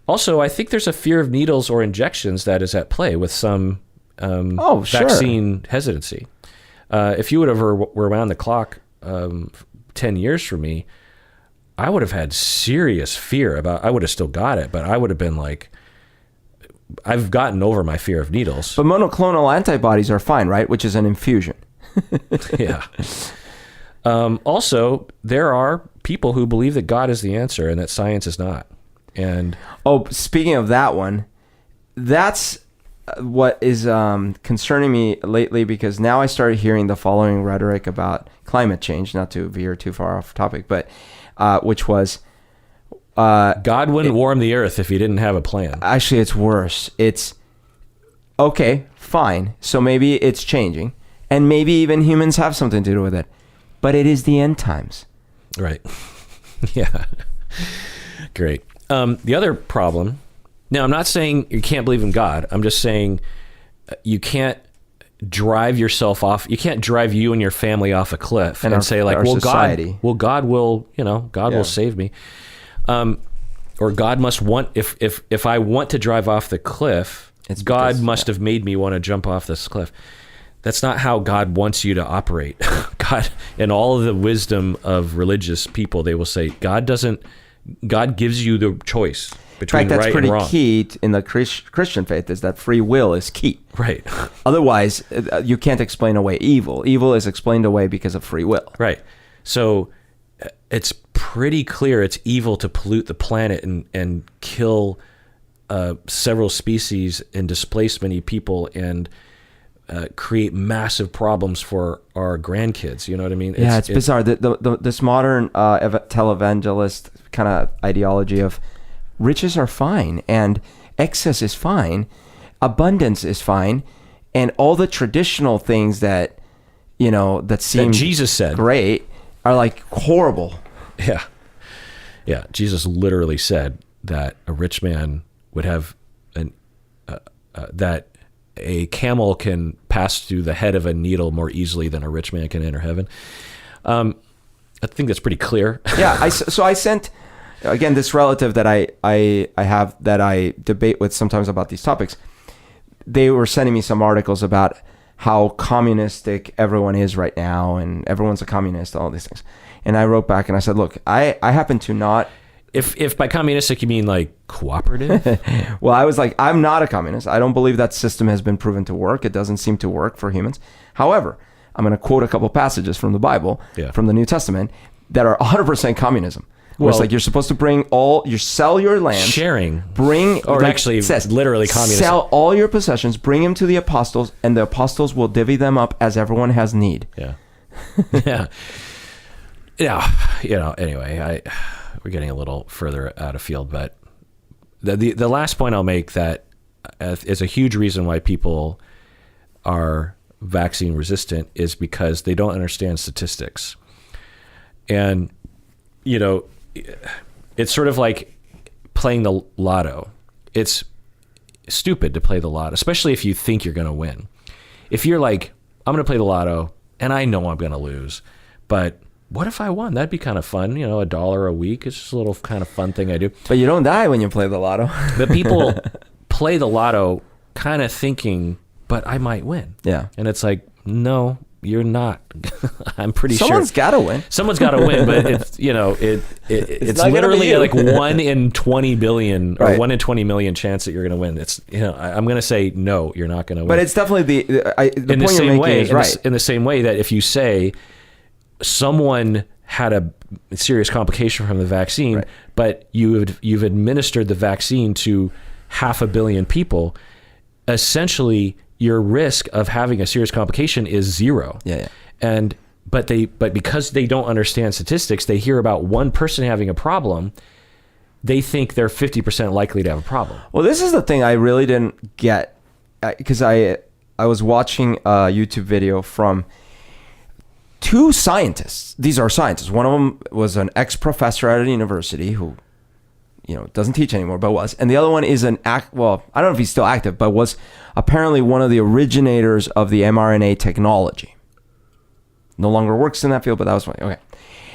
S1: Also, I think there's a fear of needles or injections that is at play with some vaccine hesitancy. If you would have were around the clock 10 years from me, I would have had serious fear I would have still got it, but I would have been like, I've gotten over my fear of needles.
S2: But monoclonal antibodies are fine, right? Which is an infusion.
S1: Yeah. Also, there are people who believe that God is the answer and that science is not. And
S2: speaking of that one, that's what is concerning me lately, because now I started hearing the following rhetoric about climate change, not to veer too far off topic, but which was
S1: God wouldn't warm the earth if he didn't have a plan.
S2: Actually, it's worse. It's okay, fine. So maybe it's changing, and maybe even humans have something to do with it. But it is the end times.
S1: Right. Yeah. Great. The other problem, now I'm not saying you can't believe in God. I'm just saying you can't drive yourself off. You can't drive you and your family off a cliff and say like, well, society. God will, God will save me. Or God must want, if I want to drive off the cliff, God must have made me want to jump off this cliff. That's not how God wants you to operate. God, in all of the wisdom of religious people, they will say, God gives you the choice between right and wrong.
S2: In fact, that's pretty key in the Christian faith, is that free will is key.
S1: Right.
S2: Otherwise, you can't explain away evil. Evil is explained away because of free will.
S1: Right. So it's pretty clear it's evil to pollute the planet and kill several species and displace many people and create massive problems for our grandkids. You know what I mean?
S2: It's bizarre. This modern televangelist kind of ideology of riches are fine and excess is fine, abundance is fine, and all the traditional things that seem
S1: that Jesus said
S2: great are like horrible.
S1: Yeah. Yeah. Jesus literally said that a rich man would have that a camel can pass through the head of a needle more easily than a rich man can enter heaven. I think that's pretty clear.
S2: Yeah. So I sent, again, this relative that I have that I debate with sometimes about these topics. They were sending me some articles about how communistic everyone is right now, and everyone's a communist, all these things. And I wrote back and I said, look, I happen to not.
S1: If by communistic you mean like cooperative?
S2: Well, I was like, I'm not a communist. I don't believe that system has been proven to work. It doesn't seem to work for humans. However, I'm going to quote a couple passages from the Bible, from the New Testament, that are 100% communism. Where it's like you're supposed to sell your land,
S1: sharing,
S2: actually
S1: says literally communism.
S2: Sell all your possessions, bring them to the apostles, and the apostles will divvy them up as everyone has need.
S1: Yeah, yeah. Anyway, we're getting a little further out of field, but the last point I'll make that is a huge reason why people are vaccine resistant is because they don't understand statistics, and it's sort of like playing the lotto. It's stupid to play the lotto, especially if you think you're going to win. If you're like, I'm going to play the lotto and I know I'm going to lose, but what if I won? That'd be kind of fun. $1 a week. It's just a little kind of fun thing I do.
S2: But you don't die when you play the lotto.
S1: But people play the lotto kind of thinking, but I might win.
S2: Yeah.
S1: And it's like, no, you're not. I'm pretty sure
S2: someone's got to win.
S1: Someone's got to win, but it's it's literally like 1 in 20 billion or 1 in 20 million chance that you're going to win. It's I'm going to say no, you're not going to win.
S2: But it's definitely the point you're making is right.
S1: In the same way that if you say someone had a serious complication from the vaccine, but you've administered the vaccine to 500 million people, essentially your risk of having a serious complication is zero.
S2: Yeah.
S1: But because they don't understand statistics, they hear about one person having a problem, they think they're 50% likely to have a problem.
S2: Well, this is the thing I really didn't get, because I was watching a YouTube video from two scientists. These are scientists. One of them was an ex-professor at a university who doesn't teach anymore, but was. And the other one is I don't know if he's still active, but was apparently one of the originators of the mRNA technology. No longer works in that field, but that was funny. Okay.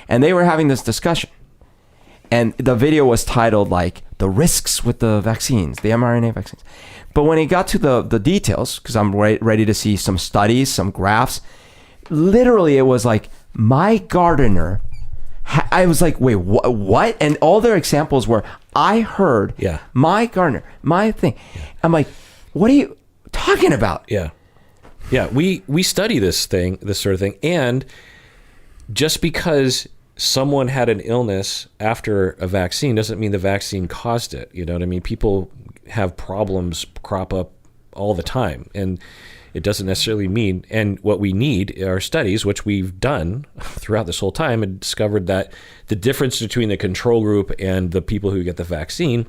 S2: And they were having this discussion. And the video was titled like the risks with the vaccines, the mRNA vaccines. But when it got to the details, because I'm ready to see some studies, some graphs, literally it was like my gardener. I was like, wait, what? And all their examples were, I heard my gardener, my thing. Yeah. I'm like, what are you talking about?
S1: Yeah. We study this sort of thing. And just because someone had an illness after a vaccine doesn't mean the vaccine caused it. You know what I mean? People have problems crop up all the time. And it doesn't necessarily mean, and what we need are studies, which we've done throughout this whole time, and discovered that the difference between the control group and the people who get the vaccine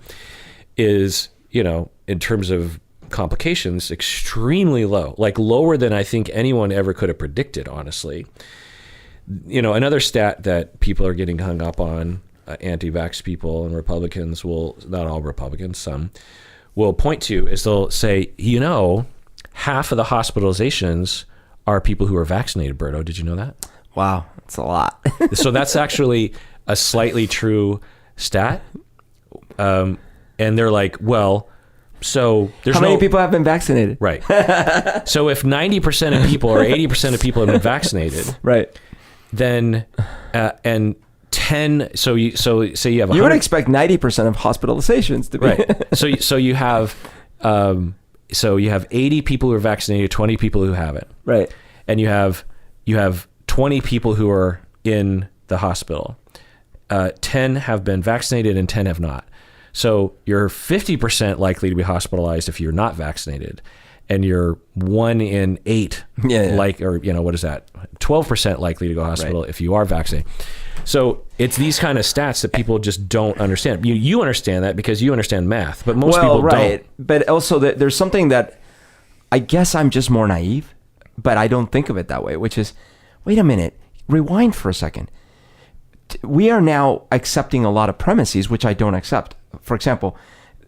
S1: is, in terms of complications, extremely low, like lower than I think anyone ever could have predicted, honestly. Another stat that people are getting hung up on, anti-vax people and Republicans not all Republicans, some will point to, is they'll say, half of the hospitalizations are people who are vaccinated, Berto. Did you know that?
S2: Wow, that's a lot.
S1: So that's actually a slightly true stat. And they're like, well, so there's
S2: how many people have been vaccinated?
S1: Right. So if 90% of people or 80% of people have been vaccinated,
S2: right,
S1: then and 10. So say you have.
S2: You would expect 90% of hospitalizations to be
S1: right. So you have. So you have 80 people who are vaccinated, 20 people who haven't.
S2: Right.
S1: And you have 20 people who are in the hospital. 10 have been vaccinated and 10 have not. So you're 50% likely to be hospitalized if you're not vaccinated. And you're 1 in 8, what is that? 12% likely to go to hospital if you are vaccinated. So it's these kind of stats that people just don't understand. You understand that because you understand math, but most people don't.
S2: But also there's something that I guess I'm just more naive, but I don't think of it that way, which is, wait a minute, rewind for a second. We are now accepting a lot of premises which I don't accept. For example,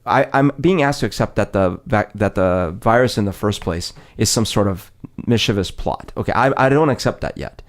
S2: I'm being asked to accept that the virus in the first place is some sort of mischievous plot. Okay, I don't accept that yet.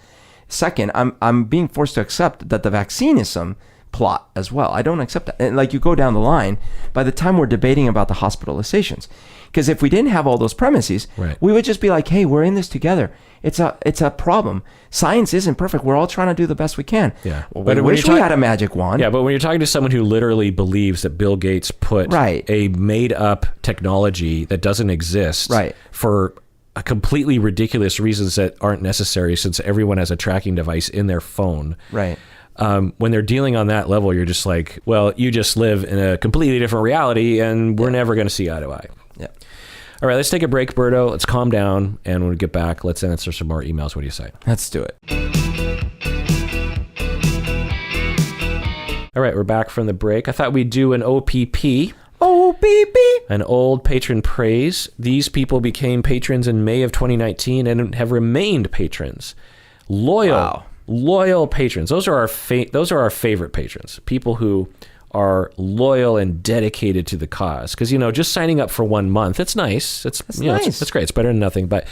S2: Second, I'm being forced to accept that the vaccine is some plot as well. I don't accept that. And like you go down the line, by the time we're debating about the hospitalizations, because if we didn't have all those premises, we would just be like, hey, we're in this together. It's a problem. Science isn't perfect. We're all trying to do the best we can.
S1: Yeah.
S2: Well, but I wish we had a magic wand.
S1: Yeah, but when you're talking to someone who literally believes that Bill Gates put a made-up technology that doesn't exist for a completely ridiculous reasons that aren't necessary, since everyone has a tracking device in their phone.
S2: Right.
S1: When they're dealing on that level, you're just like, well, you just live in a completely different reality, and we're never going to see eye to eye.
S2: Yeah.
S1: All right, let's take a break, Berto. Let's calm down, and when we get back, let's answer some more emails. What do you say?
S2: Let's do it.
S1: All right, we're back from the break. I thought we'd do an OPP.
S2: OPP.
S1: An old patron praise. These people became patrons in May of 2019 and have remained patrons. Loyal patrons. Those are our favorite patrons. People who are loyal and dedicated to the cause. Because, just signing up for 1 month, it's nice. It's nice. It's great. It's better than nothing. But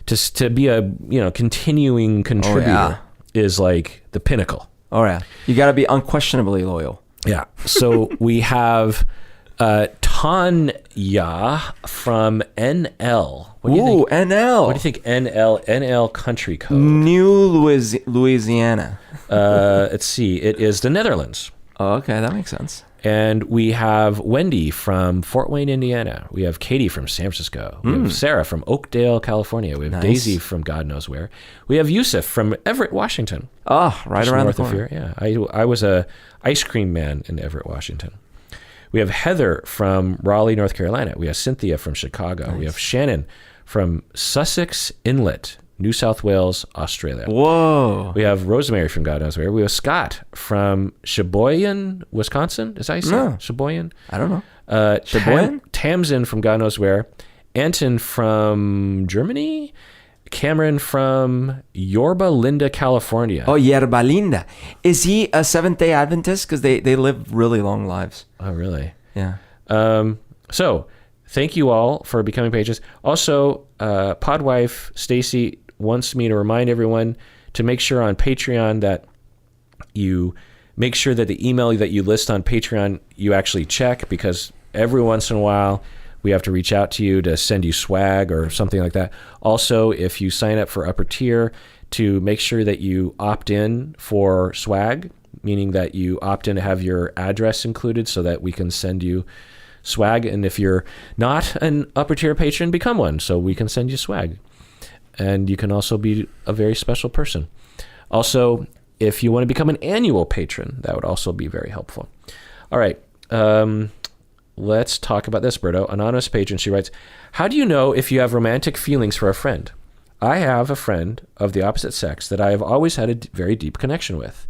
S1: to be a continuing contributor is like the pinnacle.
S2: Oh yeah. You got to be unquestionably loyal.
S1: Yeah. So we have Tanya from NL. What do you think?
S2: NL.
S1: What do you think? NL country code.
S2: New Louisiana.
S1: Let's see. It is the Netherlands.
S2: Oh, okay, that makes sense.
S1: And we have Wendy from Fort Wayne, Indiana. We have Katie from San Francisco. We have Sarah from Oakdale, California. We have Daisy from God knows where. We have Yusuf from Everett, Washington.
S2: Oh, right
S1: just
S2: around
S1: north
S2: the corner.
S1: of here. Yeah, I was a ice cream man in Everett, Washington. We have Heather from Raleigh, North Carolina. We have Cynthia from Chicago. Nice. We have Shannon from Sussex Inlet, New South Wales, Australia.
S2: Whoa.
S1: We have Rosemary from God knows where. We have Scott from Sheboygan, Wisconsin. Is that how you say it? Sheboygan?
S2: I don't know. Sheboygan?
S1: Tamsin from God knows where. Anton from Germany. Cameron from Yorba Linda, California.
S2: Oh, Yerba Linda. Is he a Seventh-day Adventist? Because they live really long lives.
S1: Oh, really?
S2: Yeah.
S1: So thank you all for becoming patrons. Also, Podwife Stacy wants me to remind everyone to make sure on Patreon that you make sure that the email that you list on Patreon you actually check, because every once in a while we have to reach out to you to send you swag or something like that. Also, if you sign up for upper tier, to make sure that you opt in for swag, meaning that you opt in to have your address included so that we can send you swag. And if you're not an upper tier patron, become one so we can send you swag. And you can also be a very special person. Also, if you want to become an annual patron, that would also be very helpful. All right. Let's talk about this, Berto. Anonymous patron, she writes, how do you know if you have romantic feelings for a friend? I have a friend of the opposite sex that I have always had a very deep connection with.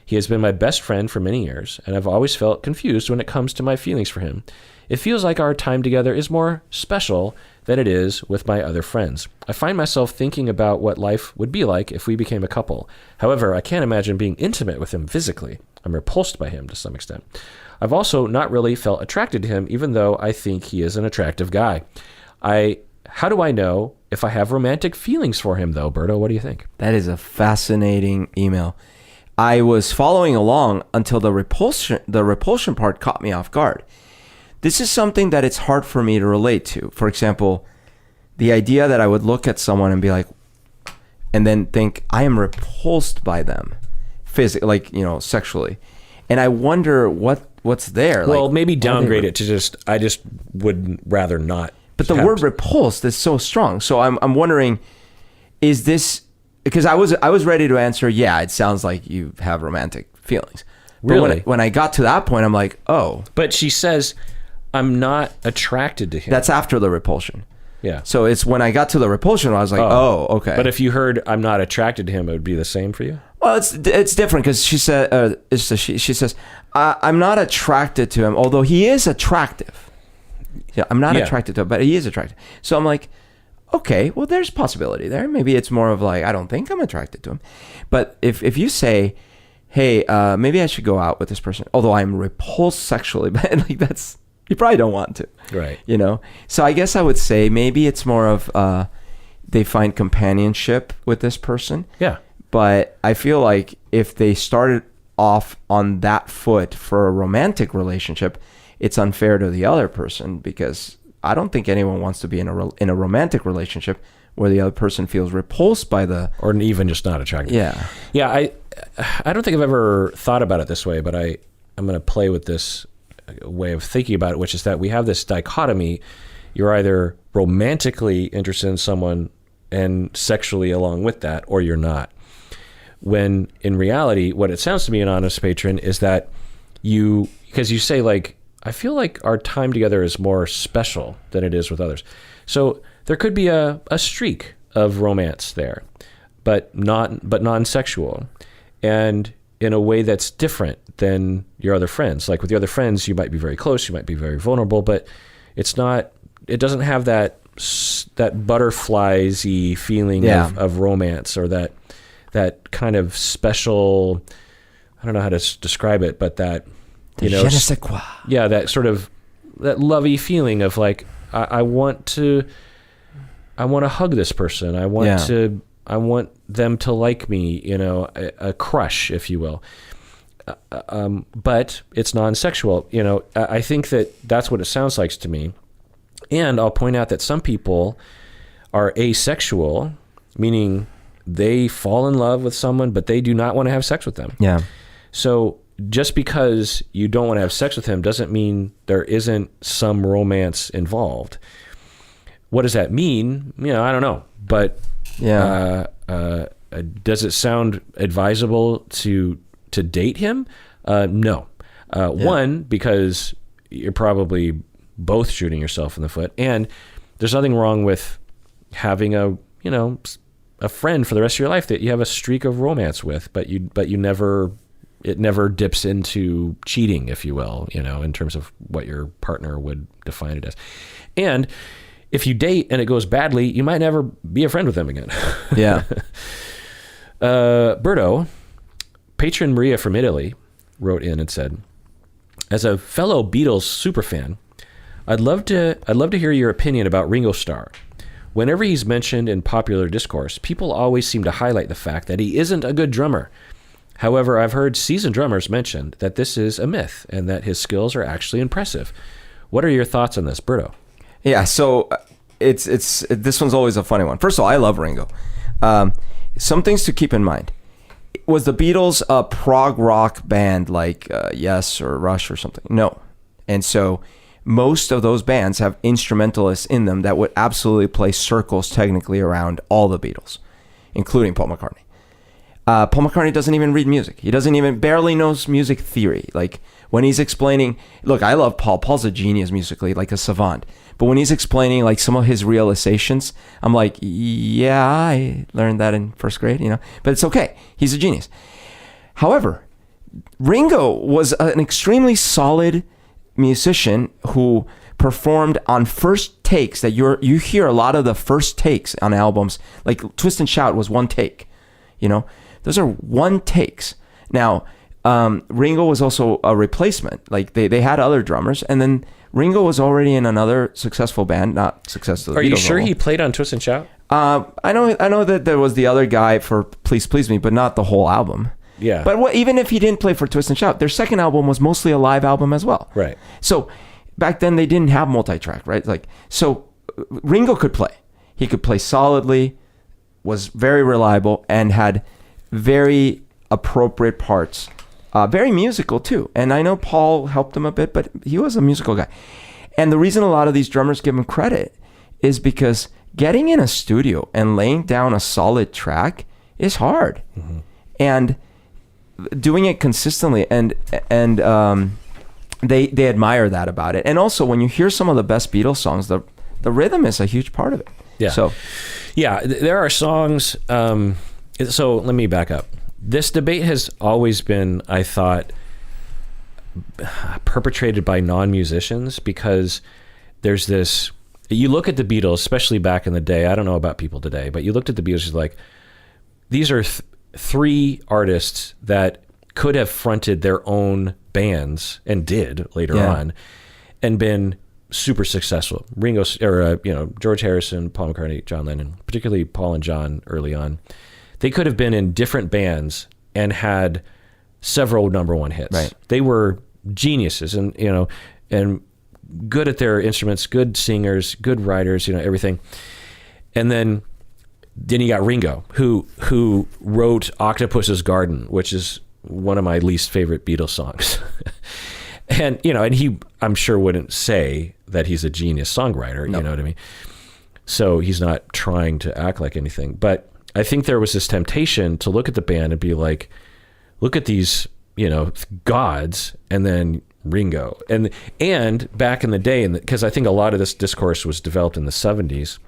S1: He has been my best friend for many years, and I've always felt confused when it comes to my feelings for him. It feels like our time together is more special than it is with my other friends. I find myself thinking about what life would be like if we became a couple. However, I can't imagine being intimate with him physically. I'm repulsed by him to some extent. I've also not really felt attracted to him, even though I think he is an attractive guy. How do I know if I have romantic feelings for him, though, Berto? What do you think?
S2: That is a fascinating email. I was following along until the repulsion part caught me off guard. This is something that it's hard for me to relate to. For example, the idea that I would look at someone and be like, and then think I am repulsed by them, physically, sexually, and I wonder what's there.
S1: Well, maybe downgrade it to I just would rather not.
S2: But the word repulsed is so strong. So I'm wondering, is this, because I was ready to answer, yeah, it sounds like you have romantic feelings.
S1: Really?
S2: But when I got to that point, I'm like, oh.
S1: But she says, I'm not attracted to him.
S2: That's after the repulsion.
S1: Yeah.
S2: So it's when I got to the repulsion, I was like, oh okay.
S1: But if you heard I'm not attracted to him, it would be the same for you?
S2: Well, it's different, because she said, she says, I'm not attracted to him, although he is attractive. Yeah, I'm not attracted to him, but he is attractive. So I'm like, okay, well, there's possibility there. Maybe it's more of like, I don't think I'm attracted to him. But if you say, hey, maybe I should go out with this person, although I'm repulsed sexually, but like that's, you probably don't want to.
S1: Right.
S2: So I guess I would say maybe it's more of they find companionship with this person.
S1: Yeah.
S2: But I feel like if they started off on that foot for a romantic relationship, it's unfair to the other person, because I don't think anyone wants to be in a romantic relationship where the other person feels repulsed by or
S1: even just not attracted.
S2: Yeah.
S1: I don't think I've ever thought about it this way, but I'm going to play with this way of thinking about it, which is that we have this dichotomy. You're either romantically interested in someone and sexually along with that, or you're not. When in reality, what it sounds to me, an honest patron, is that because you say, like, I feel like our time together is more special than it is with others. So there could be a streak of romance there, but non-sexual, and in a way that's different than your other friends. Like with your other friends, you might be very close, you might be very vulnerable, but it doesn't have that butterflies-y feeling of romance, or that kind of special, I don't know how to describe it, but that, je ne sais quoi. Yeah, that sort of, that lovey feeling of like, I want to hug this person. I want them to like me, a crush, if you will. But it's non-sexual. I think that's what it sounds like to me. And I'll point out that some people are asexual, meaning they fall in love with someone, but they do not want to have sex with them.
S2: Yeah.
S1: So just because you don't want to have sex with him doesn't mean there isn't some romance involved. What does that mean? I don't know. But does it sound advisable to date him? No. One, because you're probably both shooting yourself in the foot, and there's nothing wrong with having a friend for the rest of your life that you have a streak of romance with, but it never dips into cheating, if you will, in terms of what your partner would define it as. And if you date and it goes badly, you might never be a friend with them again.
S2: Yeah.
S1: Berto, patron Maria from Italy, wrote in and said, as a fellow Beatles superfan, I'd love to hear your opinion about Ringo Starr. Whenever he's mentioned in popular discourse, people always seem to highlight the fact that he isn't a good drummer. However, I've heard seasoned drummers mention that this is a myth and that his skills are actually impressive. What are your thoughts on this, Berto?
S2: Yeah, so it's this one's always a funny one. First of all, I love Ringo. Some things to keep in mind. Was the Beatles a prog rock band like Yes or Rush or something? No. And so most of those bands have instrumentalists in them that would absolutely play circles technically around all the Beatles, including Paul McCartney. Paul McCartney doesn't even read music. He barely knows music theory. Like when he's explaining, look, I love Paul. Paul's a genius musically, like a savant. But when he's explaining like some of his realizations, I'm like, yeah, I learned that in first grade, but it's okay. He's a genius. However, Ringo was an extremely solid musician who performed on first takes that you hear a lot of the first takes on albums. Like Twist and Shout was one take, those are one takes. Now, Ringo was also a replacement. Like they had other drummers, and then Ringo was already in another successful band, not successful.
S1: Are you sure he played on Twist and Shout?
S2: I know that there was the other guy for Please Please Me, but not the whole album.
S1: Yeah.
S2: But even if he didn't play for Twist and Shout, their second album was mostly a live album as well.
S1: Right.
S2: So back then they didn't have multi-track, right? So Ringo could play. He could play solidly, was very reliable, and had very appropriate parts. Very musical too. And I know Paul helped him a bit, but he was a musical guy. And the reason a lot of these drummers give him credit is because getting in a studio and laying down a solid track is hard. Mm-hmm. And doing it consistently and they admire that about it. And also when you hear some of the best Beatles songs, the rhythm is a huge part of it.
S1: Yeah.
S2: So
S1: yeah, there are songs. So let me back up. This debate has always been, I thought, perpetrated by non-musicians, because there's this, you look at the Beatles, especially back in the day, I don't know about people today, but you looked at the Beatles, you're like, these are three artists that could have fronted their own bands and did later on and been super successful. Ringo, or George Harrison, Paul McCartney, John Lennon, particularly Paul and John early on. They could have been in different bands and had several number one hits.
S2: Right.
S1: They were geniuses, and and good at their instruments, good singers, good writers, everything. And then you got Ringo, who wrote Octopus's Garden, which is one of my least favorite Beatles songs. And he, I'm sure, wouldn't say that he's a genius songwriter.
S2: No.
S1: You know what I mean? So he's not trying to act like anything. But I think there was this temptation to look at the band and be like, look at these, gods, and then Ringo. And back in the day, because I think a lot of this discourse was developed in the 70s,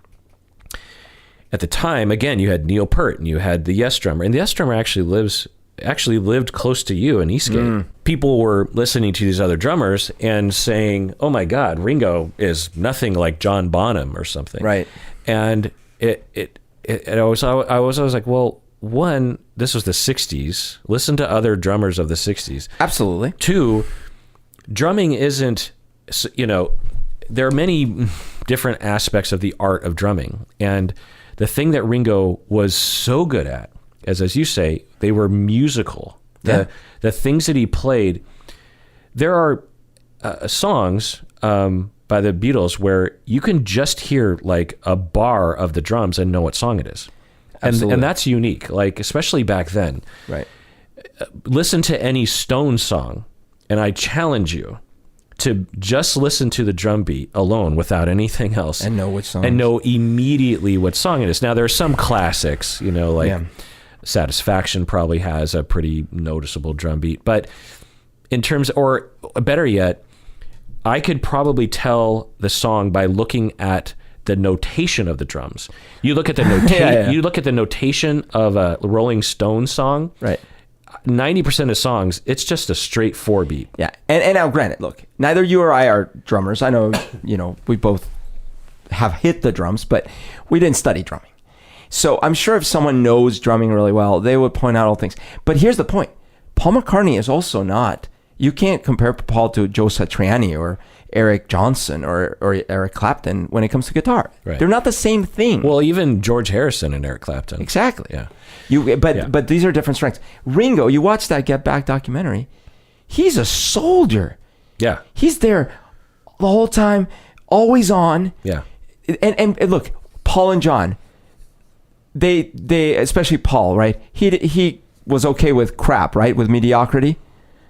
S1: at the time, again, you had Neil Peart and you had the Yes drummer. And the Yes drummer actually lived close to you in Eastgate. People were listening to these other drummers and saying, oh my God, Ringo is nothing like John Bonham or something.
S2: Right.
S1: And I was like, well, one, this was the 60s. Listen to other drummers of the 60s.
S2: Absolutely.
S1: Two, drumming isn't, there are many different aspects of the art of drumming. And the thing that Ringo was so good at, as you say, they were musical. The things that he played, there are songs by the Beatles where you can just hear like a bar of the drums and know what song it is. And that's unique, like especially back then.
S2: Right.
S1: Listen to any Stone song, and I challenge you to just listen to the drum beat alone without anything else.
S2: And know which song.
S1: And know immediately what song it is. Now, there are some classics, Satisfaction probably has a pretty noticeable drum beat. But in terms, or better yet, I could probably tell the song by looking at the notation of the drums. You look at the You look at the notation of a Rolling Stone song.
S2: Right.
S1: 90% of songs, it's just a straight 4 beat.
S2: Yeah. And now, granted, look, neither you or I are drummers. I know, we both have hit the drums, but we didn't study drumming. So I'm sure if someone knows drumming really well, they would point out all things. But here's the point. Paul McCartney is also not, you can't compare Paul to Joe Satriani or Eric Johnson or Eric Clapton when it comes to guitar.
S1: Right.
S2: They're not the same thing.
S1: Well, even George Harrison and Eric Clapton.
S2: Exactly.
S1: Yeah.
S2: But these are different strengths. Ringo, you watch that Get Back documentary, he's a soldier.
S1: Yeah.
S2: He's there the whole time, always on.
S1: Yeah.
S2: And look, Paul and John, they especially Paul, right? He was okay with crap, right? With mediocrity?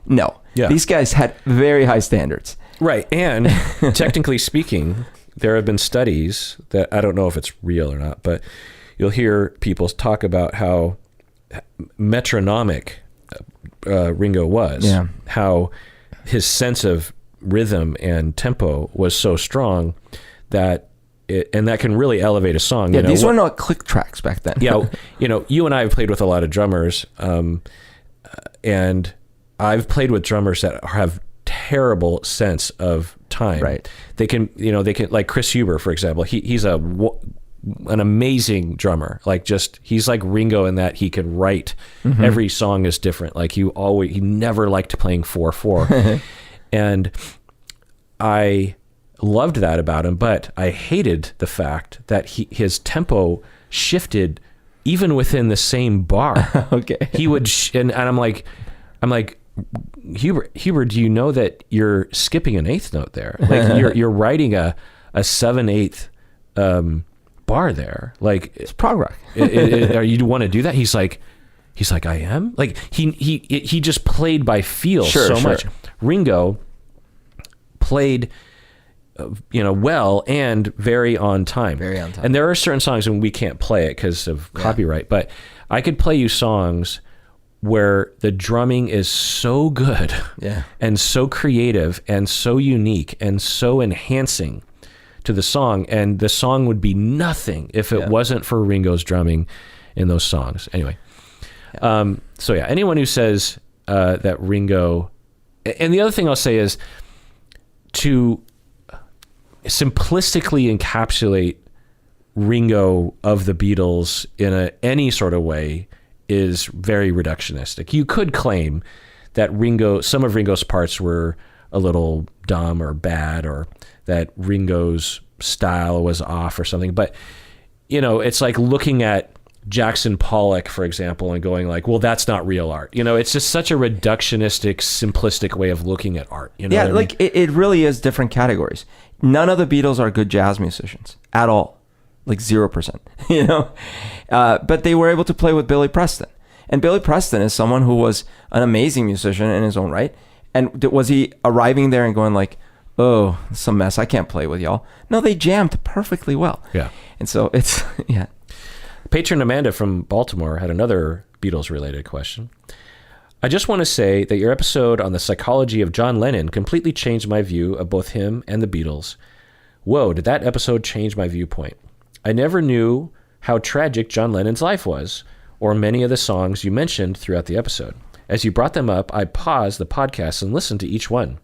S2: No.
S1: Yeah.
S2: These guys had very high standards.
S1: Right. And technically speaking, there have been studies that I don't know if it's real or not, but you'll hear people talk about how metronomic Ringo was.
S2: Yeah.
S1: How his sense of rhythm and tempo was so strong that and that can really elevate a song.
S2: Yeah, these were not click tracks back then.
S1: Yeah, you and I have played with a lot of drummers, and I've played with drummers that have terrible sense of time.
S2: Right.
S1: They can like Chris Huber, for example. He's an amazing drummer. He's like Ringo in that he could write. Mm-hmm. Every song is different. Like he never liked playing 4/4, and I loved that about him. But I hated the fact that his tempo shifted even within the same bar. Okay. He would, and I'm like, Huber, do you know that you're skipping an eighth note there? Like you're writing a 7/8 bar there. Like
S2: it's prog rock.
S1: Are you want to do that? He's like, I am. Like he just played by feel much. Ringo played, well and very on time.
S2: Very on time.
S1: And there are certain songs when we can't play it because of copyright, but I could play you songs where the drumming is so good and so creative and so unique and so enhancing to the song, and the song would be nothing if it wasn't for Ringo's drumming in those songs. Anyway, anyone who says that Ringo, and the other thing I'll say is to simplistically encapsulate Ringo of the Beatles in any sort of way is very reductionistic. You could claim that some of Ringo's parts were a little dumb or bad, or that Ringo's style was off or something. But, it's like looking at Jackson Pollock, for example, and going like, well, that's not real art. It's just such a reductionistic, simplistic way of looking at art.
S2: Yeah, like it really is different categories. None of the Beatles are good jazz musicians at all, like 0%. But they were able to play with Billy Preston, and Billy Preston is someone who was an amazing musician in his own right. And was he arriving there and going like, oh, some mess, I can't play with y'all? No, they jammed perfectly well.
S1: Yeah.
S2: And so it's yeah.
S1: Patron Amanda from Baltimore had another Beatles-related question. I just want to say that your episode on the psychology of John Lennon completely changed my view of both him and the Beatles. Whoa, did that episode change my viewpoint? I never knew how tragic John Lennon's life was, or many of the songs you mentioned throughout the episode. As you brought them up, I paused the podcast and listened to each one.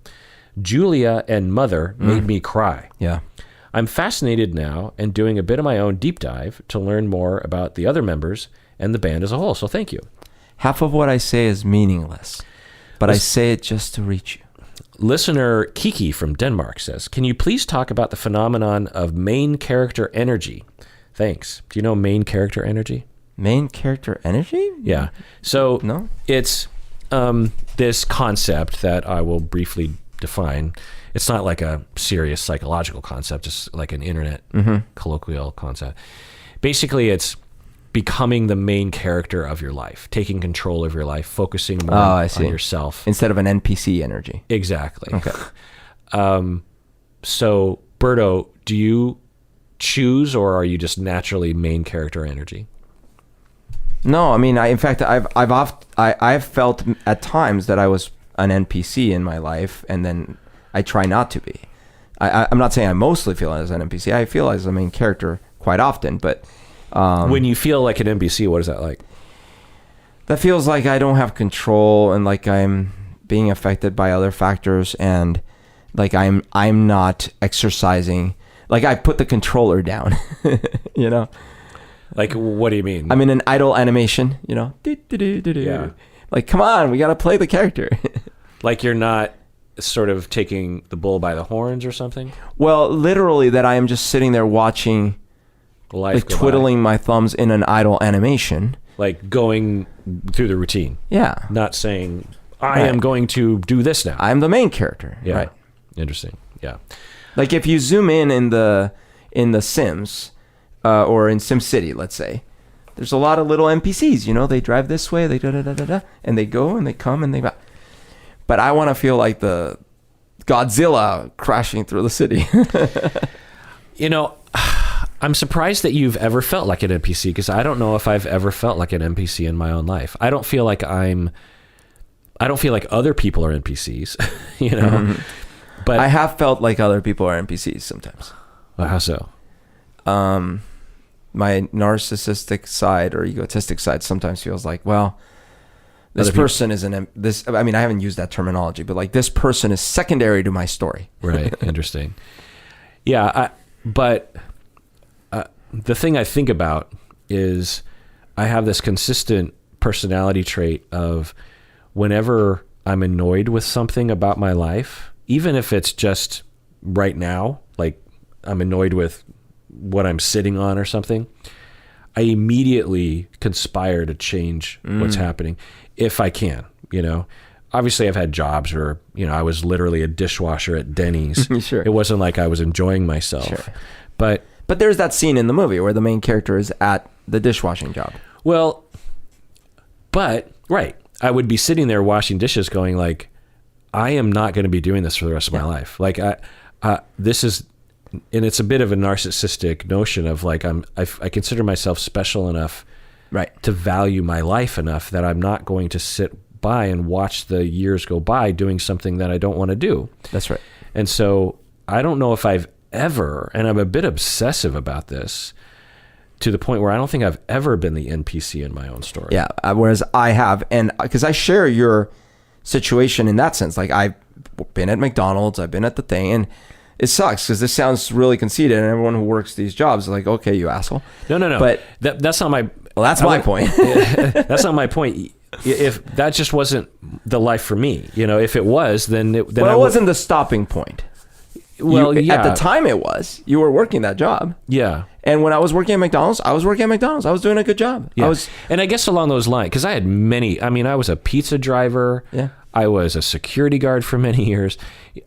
S1: Julia and Mother made me cry.
S2: Yeah.
S1: I'm fascinated now and doing a bit of my own deep dive to learn more about the other members and the band as a whole. So thank you.
S2: Half of what I say is meaningless, but I say it just to reach you.
S1: Listener Kiki from Denmark says, can you please talk about the phenomenon of main character energy? Thanks. Do you know main character energy?
S2: Main character energy?
S1: Yeah. So
S2: no?
S1: It's this concept that I will briefly define. It's not like a serious psychological concept, it's like an internet colloquial concept. Basically, it's becoming the main character of your life, taking control of your life, focusing more on yourself.
S2: Instead of an NPC energy.
S1: Exactly.
S2: Okay.
S1: So, Berto, do you choose, or are you just naturally main character energy?
S2: No, I mean, I've felt at times that I was an NPC in my life, and then I try not to be. I'm not saying I mostly feel as an NPC. I feel as a main character quite often, but
S1: when you feel like an NPC, what is that like?
S2: That feels like I don't have control, and like I'm being affected by other factors, and like I'm not exercising. Like I put the controller down,
S1: Like, what do you mean?
S2: I'm in an idle animation, Yeah. Like, come on, we got to play the character.
S1: Like you're not sort of taking the bull by the horns or something?
S2: Well, literally that I am just sitting there watching, like twiddling my thumbs in an idle animation.
S1: Like going through the routine.
S2: Yeah.
S1: Not saying, I am going to do this now.
S2: I'm the main character.
S1: Yeah.
S2: Right.
S1: Interesting. Yeah.
S2: Like if you zoom in the Sims, or in SimCity, let's say, there's a lot of little NPCs, they drive this way, they da-da-da-da-da, and they go and they come and they... But I want to feel like the Godzilla crashing through the city.
S1: I'm surprised that you've ever felt like an NPC, because I don't know if I've ever felt like an NPC in my own life. I don't feel like other people are NPCs,
S2: Mm-hmm.
S1: But
S2: I have felt like other people are NPCs sometimes.
S1: Well, how so?
S2: My narcissistic side or egotistic side sometimes feels like, well, this person is I haven't used that terminology, but like this person is secondary to my story.
S1: Right. Interesting. Yeah. But the thing I think about is I have this consistent personality trait of whenever I'm annoyed with something about my life, even if it's just right now, like I'm annoyed with what I'm sitting on or something, I immediately conspire to change what's happening if I can, Obviously I've had jobs where, I was literally a dishwasher at Denny's.
S2: Sure.
S1: It wasn't like I was enjoying myself.
S2: Sure.
S1: But
S2: there's that scene in the movie where the main character is at the dishwashing job.
S1: Well, but right. I would be sitting there washing dishes going like, I am not going to be doing this for the rest of my life. Like this is, and it's a bit of a narcissistic notion of like, I consider myself special enough to value my life enough that I'm not going to sit by and watch the years go by doing something that I don't want to do.
S2: That's right.
S1: And so I don't know if I've ever, and I'm a bit obsessive about this to the point where I don't think I've ever been the NPC in my own story.
S2: Yeah. Whereas I have, and because I share your situation in that sense, like I've been at McDonald's, I've been at the thing, and it sucks because this sounds really conceited, and everyone who works these jobs is like, okay, you asshole.
S1: No.
S2: But
S1: that's not my...
S2: Well, that's my point.
S1: That's not my point. If that just wasn't the life for me, if it was, then it
S2: wasn't the stopping point.
S1: Well, yeah.
S2: At the time you were working that job.
S1: Yeah.
S2: And when I was working at McDonald's, I was doing a good job.
S1: Yeah. And I guess along those lines, because I had I was a pizza driver.
S2: Yeah.
S1: I was a security guard for many years.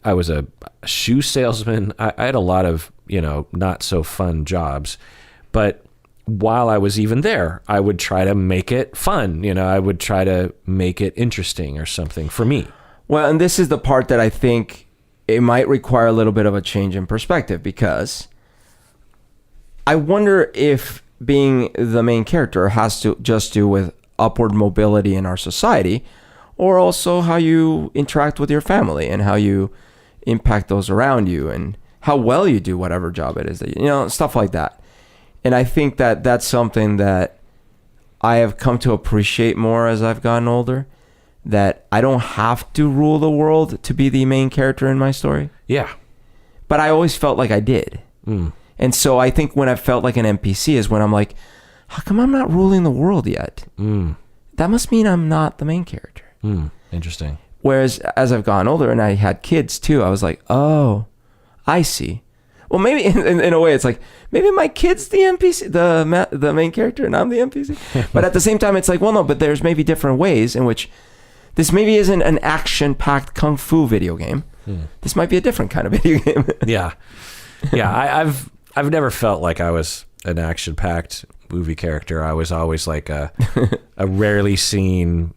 S1: I was a shoe salesman. I had a lot of, not so fun jobs. But while I was even there, I would try to make it fun. I would try to make it interesting or something for me.
S2: Well, and this is the part that I think it might require a little bit of a change in perspective, because I wonder if being the main character has to just do with upward mobility in our society, or also how you interact with your family and how you impact those around you and how well you do whatever job it is that stuff like that. And I think that that's something that I have come to appreciate more as I've gotten older, that I don't have to rule the world to be the main character in my story.
S1: Yeah.
S2: But I always felt like I did. And so I think when I felt like an NPC is when I'm like, how come I'm not ruling the world yet? That must mean I'm not the main character.
S1: Interesting.
S2: Whereas as I've gotten older and I had kids too, I was like, oh, I see. Well, maybe in a way it's like, maybe my kid's the NPC, the main character, and I'm the NPC. But at the same time, it's like, well, no, but there's maybe different ways in which this maybe isn't an action-packed kung fu video game. This might be a different kind of video game.
S1: Yeah. I've never felt like I was an action-packed movie character. I was always like a rarely seen,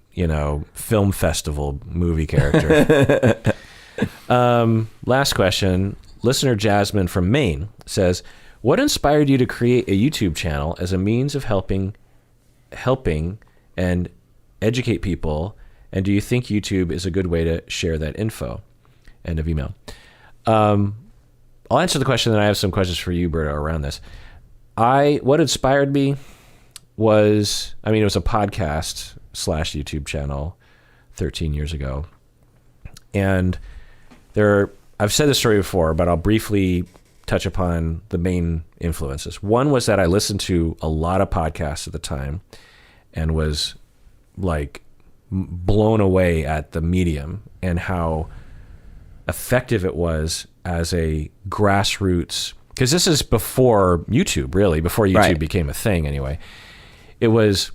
S1: film festival movie character. Last question. Listener Jasmine from Maine says, what inspired you to create a YouTube channel as a means of helping and educate people? And do you think YouTube is a good way to share that info? End of email. I'll answer the question, then I have some questions for you, Berto, around this. What inspired me was, it was a podcast / YouTube channel 13 years ago. And I've said this story before, but I'll briefly touch upon the main influences. One was that I listened to a lot of podcasts at the time and was like blown away at the medium and how effective it was as a grassroots, because this is before YouTube, really, before YouTube became a thing anyway. It was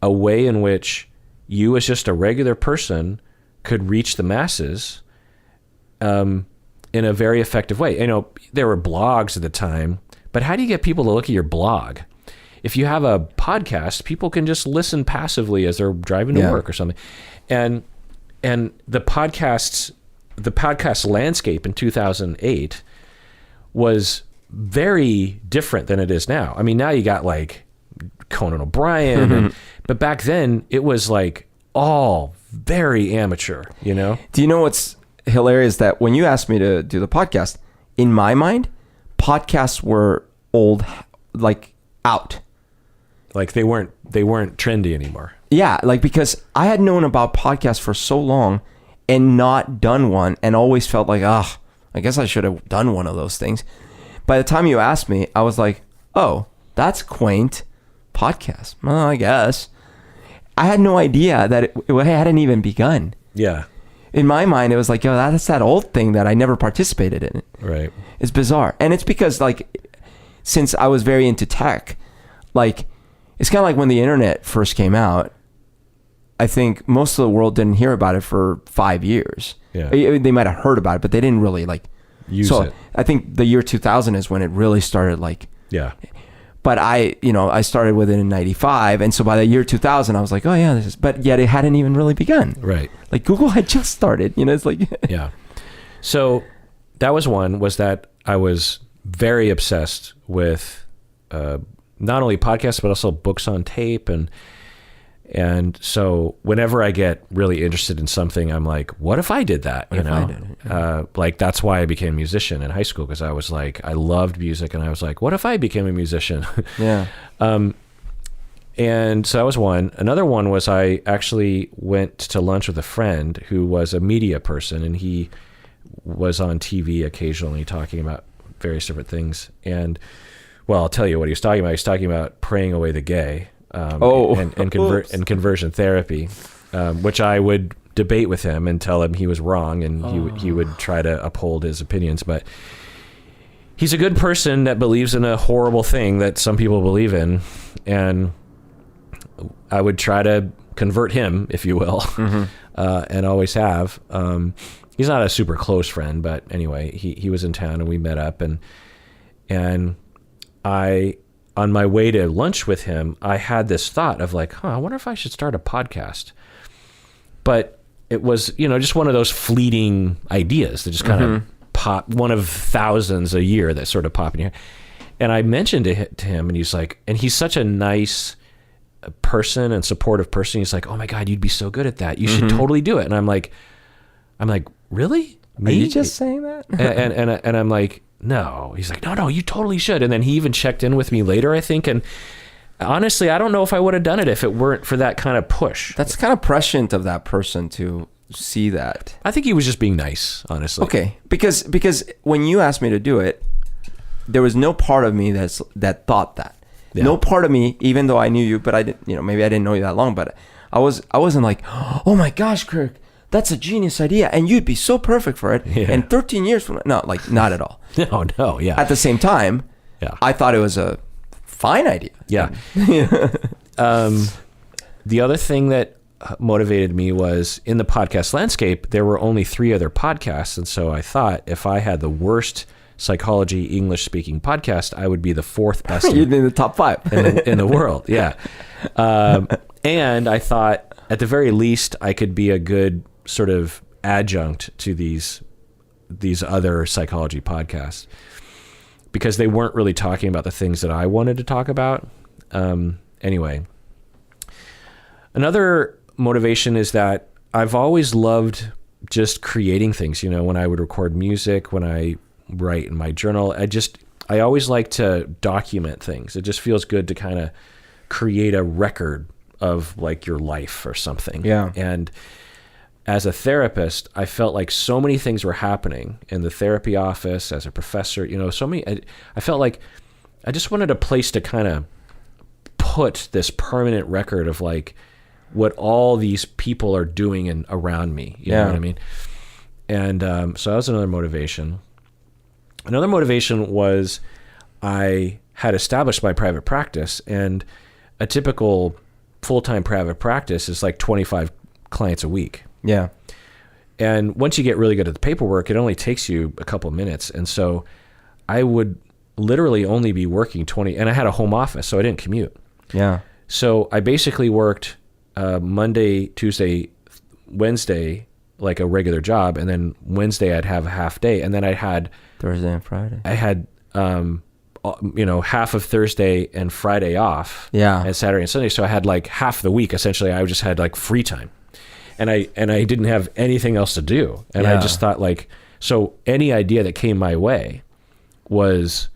S1: a way in which you as just a regular person could reach the masses in a very effective way. There were blogs at the time, but how do you get people to look at your blog? If you have a podcast, people can just listen passively as they're driving to work or something. And the podcast landscape in 2008 was very different than it is now. Now you got like Conan O'Brien, but back then it was like all very amateur,
S2: Do you know what's hilarious? That when you asked me to do the podcast, in my mind, podcasts were old, like out.
S1: Like they weren't trendy anymore.
S2: Yeah, like because I had known about podcasts for so long and not done one, and always felt like, I guess I should have done one of those things. By the time you asked me, I was like, oh, that's quaint. Podcast. Well, I guess. I had no idea that it hadn't even begun.
S1: Yeah.
S2: In my mind, it was like, that's that old thing that I never participated in.
S1: Right.
S2: It's bizarre. And it's because, like, since I was very into tech, like, it's kind of like when the internet first came out, I think most of the world didn't hear about it for 5 years.
S1: Yeah.
S2: They might have heard about it, but they didn't really, like,
S1: use it.
S2: I think the year 2000 is when it really started, like...
S1: Yeah.
S2: But I started with it in 95. And so by the year 2000, I was like, oh yeah, but yet it hadn't even really begun.
S1: Right.
S2: Like Google had just started, it's like.
S1: Yeah. So that was one, was that I was very obsessed with not only podcasts, but also books on tape. And so whenever I get really interested in something, I'm like, what if I did that?
S2: What if I did it? Yeah.
S1: Like that's why I became a musician in high school, because I was like, I loved music, and I was like, what if I became a musician?
S2: Yeah.
S1: And so that was one. Another one was I actually went to lunch with a friend who was a media person, and he was on TV occasionally talking about various different things. And well, I'll tell you what he was talking about. He was talking about praying away the gay. And conversion therapy, which I would debate with him and tell him he was wrong, and he would try to uphold his opinions. But he's a good person that believes in a horrible thing that some people believe in, and I would try to convert him, if you will, and always have. He's not a super close friend, but anyway, he was in town and we met up, and I, on my way to lunch with him, I had this thought of like, I wonder if I should start a podcast. But it was, just one of those fleeting ideas that just kind of pop, one of thousands a year that sort of pop in here. And I mentioned it to him, and he's like, and he's such a nice person and supportive person. He's like, oh my God, you'd be so good at that. You should totally do it. And I'm like, really? Me?
S2: Are you just saying that?
S1: and I'm like, no. He's like, no, you totally should. And then he even checked in with me later, I think. And honestly, I don't know if I would have done it if it weren't for that kind of push.
S2: That's kind of prescient of that person to see that.
S1: I think he was just being nice, honestly.
S2: Okay, because when you asked me to do it, there was no part of me that thought that. Yeah. No part of me, even though I knew you, but I didn't. Maybe I didn't know you that long, but I wasn't like, oh my gosh, Kirk, that's a genius idea, and you'd be so perfect for it. Yeah. And 13 years from now, no, like not at all.
S1: No, yeah.
S2: At the same time, I thought it was a fine idea.
S1: Yeah. The other thing that motivated me was in the podcast landscape, there were only 3 other podcasts. And so I thought if I had the worst psychology English speaking podcast, I would be the 4th best.
S2: You'd be in the top 5
S1: in the world. Yeah. And I thought at the very least I could be a good sort of adjunct to these other psychology podcasts, because they weren't really talking about the things that I wanted to talk about. Anyway, another motivation is that I've always loved just creating things. When I would record music, when I write in my journal, I always like to document things. It just feels good to kind of create a record of like your life or something.
S2: Yeah.
S1: And as a therapist, I felt like so many things were happening in the therapy office as a professor, I felt like I just wanted a place to kind of put this permanent record of like what all these people are doing around me. You know what I mean? And so that was another motivation. Another motivation was I had established my private practice, and a typical full-time private practice is like 25 clients a week.
S2: Yeah.
S1: And once you get really good at the paperwork, it only takes you a couple of minutes. And so I would literally only be working 20, and I had a home office, so I didn't commute.
S2: Yeah.
S1: So I basically worked Monday, Tuesday, Wednesday, like a regular job. And then Wednesday I'd have a half day. And then I had
S2: Thursday and Friday.
S1: I had, half of Thursday and Friday off.
S2: Yeah.
S1: And Saturday and Sunday. So I had like half the week, essentially. I just had like free time. And I didn't have anything else to do. And I just thought like, so any idea that came my way was,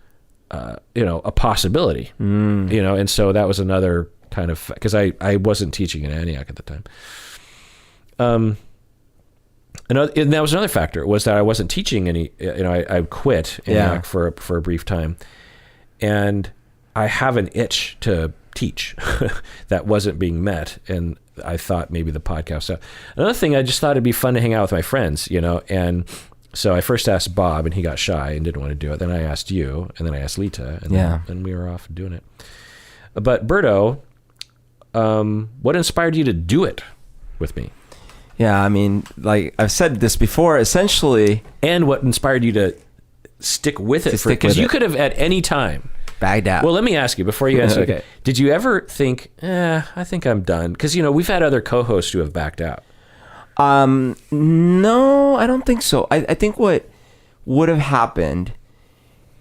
S1: a possibility, and so that was another kind of, because I wasn't teaching in Antioch at the time. And that was another factor, was that I wasn't teaching any, I quit Antioch for a brief time. And I have an itch to teach that wasn't being met. And I thought maybe the podcast. So another thing, I just thought it'd be fun to hang out with my friends, and so I first asked Bob, and he got shy and didn't want to do it. Then I asked you, and then I asked Lita, and then we were off doing it. But Berto, what inspired you to do it with me?
S2: Yeah, I mean, like I've said this before, essentially.
S1: And what inspired you to stick with it? Because you could have at any time
S2: bagged out.
S1: Well, let me ask you before you answer.
S2: Okay.
S1: Did you ever think, I think I'm done? Because, we've had other co-hosts who have backed out.
S2: No, I don't think so. I think what would have happened,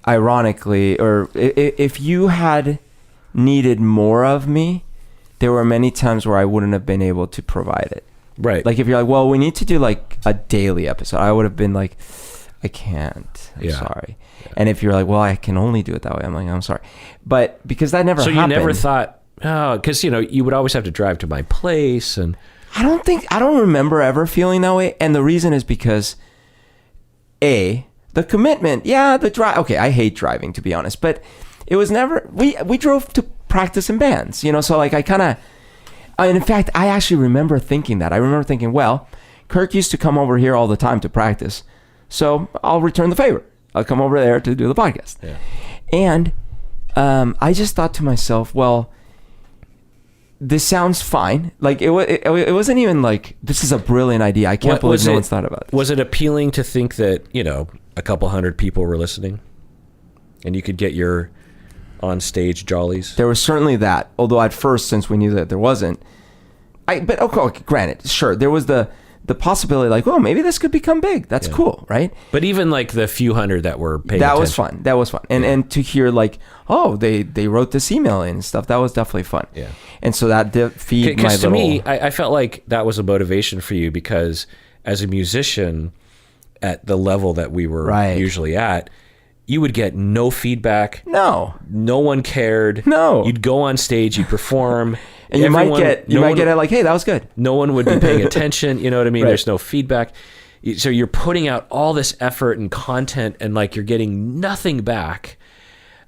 S2: ironically, or if you had needed more of me, there were many times where I wouldn't have been able to provide it.
S1: Right.
S2: Like if you're like, well, we need to do like a daily episode, I would have been like, I can't. I'm sorry. Yeah. And if you're like, well, I can only do it that way, I'm like, I'm sorry. But because that never happened.
S1: So you never thought, because, you would always have to drive to my place. And
S2: I don't remember ever feeling that way. And the reason is because, the commitment, the drive. Okay, I hate driving, to be honest. But it was never, we drove to practice in bands, so like I kind of, and in fact, I actually remember thinking that. I remember thinking, well, Kirk used to come over here all the time to practice, so I'll return the favor. I'll come over there to do the podcast.
S1: Yeah.
S2: And I just thought to myself, well, this sounds fine. Like it wasn't even like, this is a brilliant idea. I can't believe no one's thought about it.
S1: Was it appealing to think that, a couple hundred people were listening and you could get your on stage jollies?
S2: There was certainly that. Although at first, since we knew that there wasn't, but okay, granted, sure, there was the possibility, like, oh, maybe this could become big. That's cool, right?
S1: But even like the few hundred that were paying
S2: that
S1: attention.
S2: That was fun. And to hear like, oh, they wrote this email in and stuff, that was definitely fun.
S1: Yeah.
S2: And so that did feed my little...
S1: Because to me, I felt like that was a motivation for you, because as a musician at the level that we were usually at, you would get no feedback.
S2: No
S1: one cared.
S2: No.
S1: You'd go on stage, you'd perform.
S2: And you might get it like, hey, that was good.
S1: No one would be paying attention. You know what I mean?
S2: Right.
S1: There's no feedback. So you're putting out all this effort and content, and like you're getting nothing back,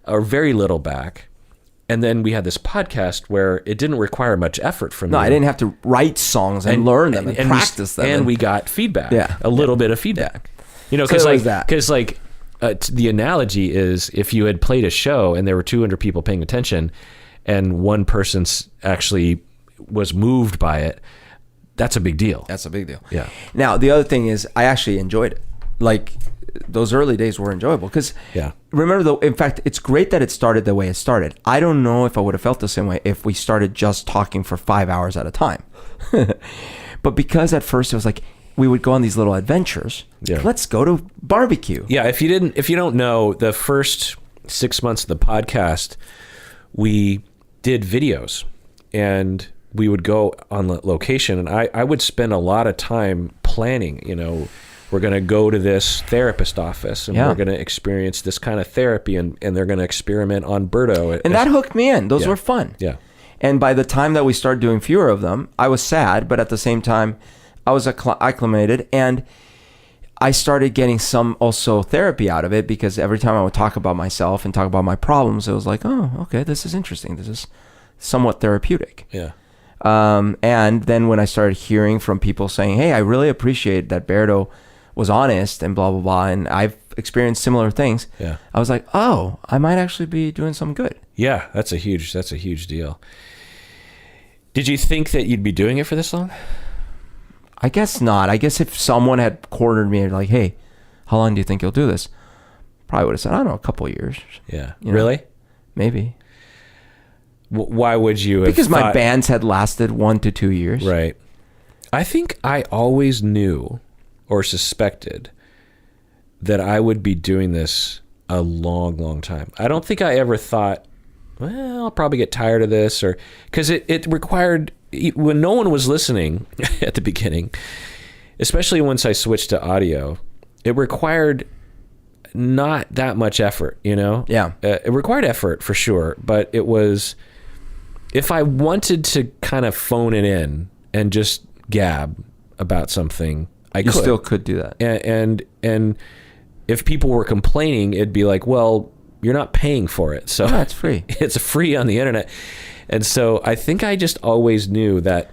S1: or very little back. And then we had this podcast where it didn't require much effort from you.
S2: No, I didn't have to write songs and learn them and practice them.
S1: And we got feedback.
S2: Yeah.
S1: A little bit of feedback.
S2: So
S1: Because the analogy is, if you had played a show and there were 200 people paying attention, and one person actually was moved by it, that's a big deal.
S2: That's a big deal.
S1: Yeah.
S2: Now, the other thing is, I actually enjoyed it. Like, those early days were enjoyable. Because, remember, though, in fact, it's great that it started the way it started. I don't know if I would have felt the same way if we started just talking for 5 hours at a time. But because at first it was like, we would go on these little adventures. Yeah. Let's go to barbecue.
S1: Yeah. If you don't know, the first 6 months of the podcast, we did videos, and we would go on location, and I would spend a lot of time planning. We're going to go to this therapist office, and we're going to experience this kind of therapy, and they're going to experiment on Berto.
S2: And that hooked me in. Those were fun.
S1: Yeah.
S2: And by the time that we started doing fewer of them, I was sad, but at the same time, I was acclimated, and I started getting some also therapy out of it, because every time I would talk about myself and talk about my problems, it was like, oh, okay, this is interesting. This is somewhat therapeutic.
S1: Yeah.
S2: And then when I started hearing from people saying, hey, I really appreciate that Berto was honest and blah, blah, blah, and I've experienced similar things.
S1: Yeah.
S2: I was like, oh, I might actually be doing some good.
S1: Yeah, that's a huge deal. Did you think that you'd be doing it for this long?
S2: I guess not. I guess if someone had cornered me and like, hey, how long do you think you'll do this? Probably would have said, I don't know, a couple of years.
S1: Yeah. Really?
S2: Maybe.
S1: Why would you have
S2: Because my bands had lasted 1 to 2 years.
S1: Right. I think I always knew or suspected that I would be doing this a long, long time. I don't think I ever thought, well, I'll probably get tired of this, or because it required, when no one was listening at the beginning, especially once I switched to audio, it required not that much effort,
S2: Yeah.
S1: It required effort for sure, but it was, if I wanted to kind of phone it in and just gab about something, I could.
S2: You still could do that.
S1: And if people were complaining, it'd be like, well, you're not paying for it. So
S2: it's free.
S1: It's free on the internet. And so I think I just always knew that.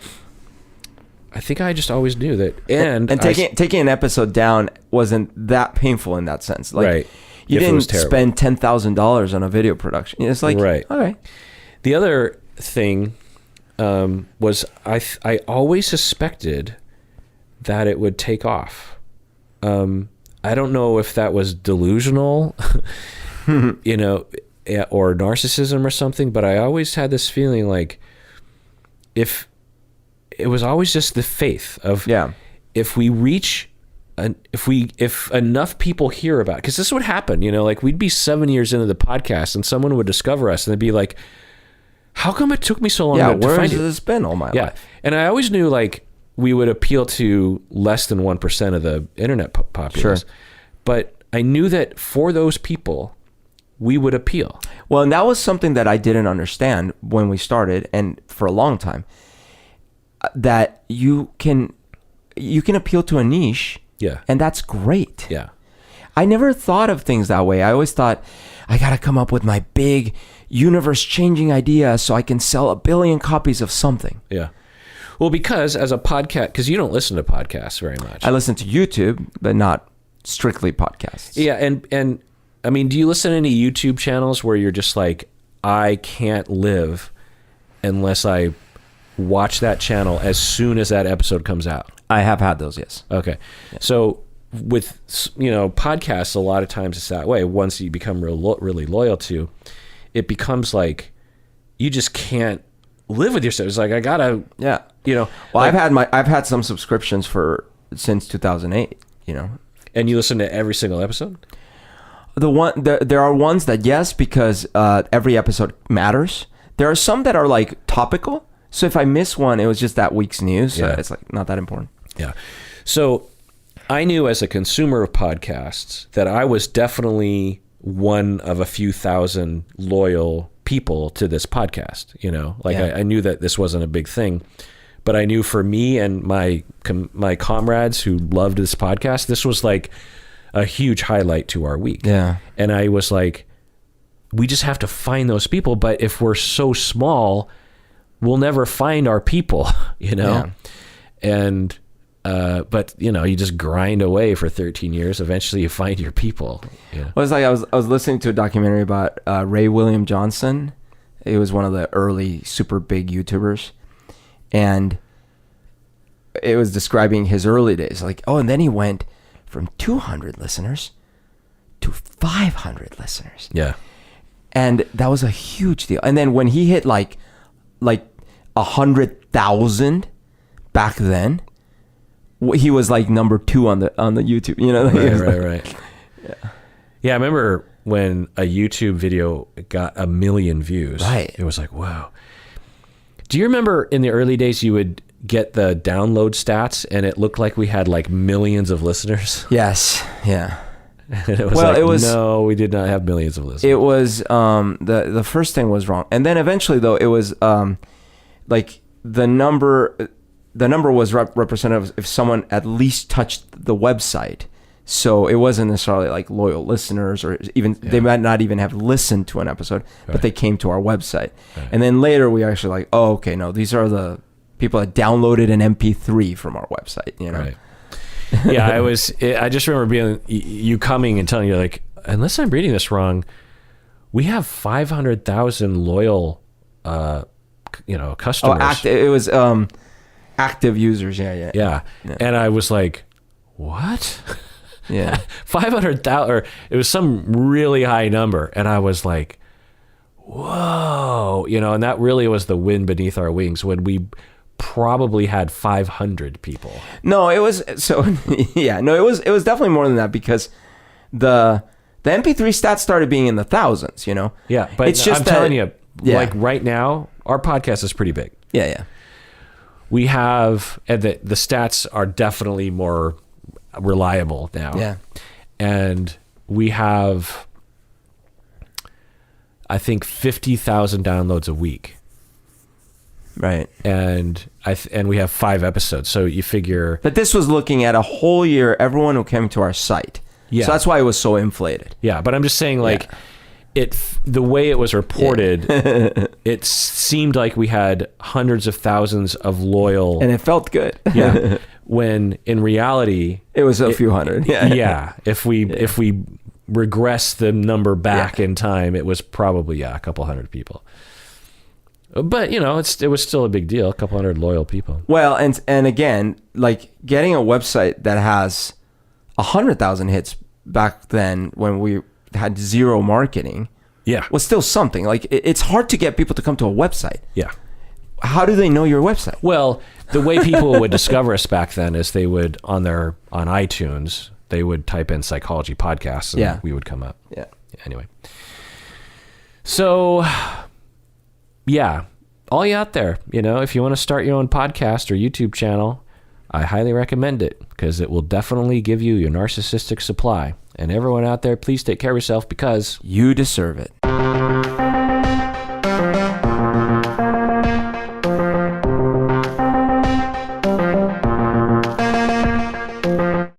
S1: And
S2: taking an episode down wasn't that painful in that sense. Like,
S1: right.
S2: You didn't spend $10,000 on a video production. It's like,
S1: right.
S2: All right.
S1: The other thing was I always suspected that it would take off. I don't know if that was delusional, or narcissism or something, but I always had this feeling like, if it was always just the faith of, if we reach, if enough people hear about it, because this would happen, like we'd be 7 years into the podcast and someone would discover us and they'd be like, how come it took me so long to find it?
S2: Where has this been all my life?
S1: And I always knew like we would appeal to less than 1% of the internet populace.
S2: Sure.
S1: But I knew that for those people, we would appeal.
S2: Well, and that was something that I didn't understand when we started, and for a long time, that you can appeal to a niche.
S1: Yeah.
S2: And that's great.
S1: Yeah.
S2: I never thought of things that way. I always thought, I got to come up with my big universe-changing idea so I can sell 1 billion copies of something.
S1: Yeah. Well, because as a podcast, because you don't listen to podcasts very much.
S2: I listen to YouTube, but not strictly podcasts.
S1: Yeah, and I mean, do you listen to any YouTube channels where you're just like, I can't live unless I watch that channel as soon as that episode comes out?
S2: I have had those, yes.
S1: Okay. Yeah. So with, podcasts, a lot of times it's that way. Once you become really loyal to, it becomes like you just can't live with yourself. It's like, I gotta,
S2: Well,
S1: like,
S2: I've had some subscriptions since 2008,
S1: And you listen to every single episode?
S2: There are ones that, yes, because every episode matters. There are some that are like topical. So if I miss one, it was just that week's news. So it's like not that important.
S1: Yeah. So I knew as a consumer of podcasts that I was definitely one of a few thousand loyal people to this podcast. I knew that this wasn't a big thing, but I knew for me and my comrades who loved this podcast, this was like a huge highlight to our week.
S2: Yeah.
S1: And I was like, we just have to find those people. But if we're so small, we'll never find our people, Yeah. And, but you just grind away for 13 years. Eventually you find your people. Yeah.
S2: Well, it's like I was listening to a documentary about Ray William Johnson. He was one of the early super big YouTubers. And it was describing his early days. Like, and then he went from 200 listeners to 500 listeners.
S1: Yeah.
S2: And that was a huge deal. And then when he hit like 100,000 back then, he was like number 2 on the YouTube,
S1: Right. Yeah, I remember when a YouTube video got 1 million views.
S2: Right.
S1: It was like, wow. Do you remember in the early days you would get the download stats and it looked like we had like millions of listeners?
S2: Yes. Yeah.
S1: And it was no, we did not have millions of listeners.
S2: It was the first thing was wrong, and then eventually though it was like the number was representative if someone at least touched the website. So it wasn't necessarily like loyal listeners, or even they might not even have listened to an episode, but they came to our website. Right. And then later we actually like, okay, no, these are the people that downloaded an MP3 from our website,
S1: Right. Yeah, I just remember being you coming and telling you like, unless I'm reading this wrong, we have 500,000 loyal customers.
S2: It was active users.
S1: Yeah. And I was like, what?
S2: Yeah.
S1: 500,000, or it was some really high number. And I was like, whoa, and that really was the wind beneath our wings when we probably had 500 people.
S2: No, it was it was definitely more than that, because the MP3 stats started being in the thousands,
S1: Yeah, but it's just telling you, like right now, our podcast is pretty big.
S2: Yeah.
S1: We have, and the stats are definitely more reliable now.
S2: Yeah.
S1: And we have, I think, 50,000 downloads a week.
S2: Right.
S1: And we have 5 episodes. So you figure.
S2: But this was looking at a whole year, everyone who came to our site. Yeah. So that's why it was so inflated.
S1: Yeah. But I'm just saying, like, the way it was reported, it seemed like we had hundreds of thousands of loyal.
S2: And it felt good.
S1: Yeah. When in reality,
S2: it was a few hundred.
S1: Yeah. If we regress the number back in time, it was probably, a couple hundred people. But it was still a big deal. A couple hundred loyal people.
S2: Well, and again, like getting a website that has 100,000 hits back then when we had zero marketing, was still something. Like it's hard to get people to come to a website.
S1: Yeah.
S2: How do they know your website?
S1: Well, the way people would discover us back then is they would on iTunes they would type in psychology podcasts and we would come up.
S2: Yeah.
S1: Anyway. So. Yeah, all you out there, if you want to start your own podcast or YouTube channel, I highly recommend it because it will definitely give you your narcissistic supply. And everyone out there, please take care of yourself because
S2: you deserve it.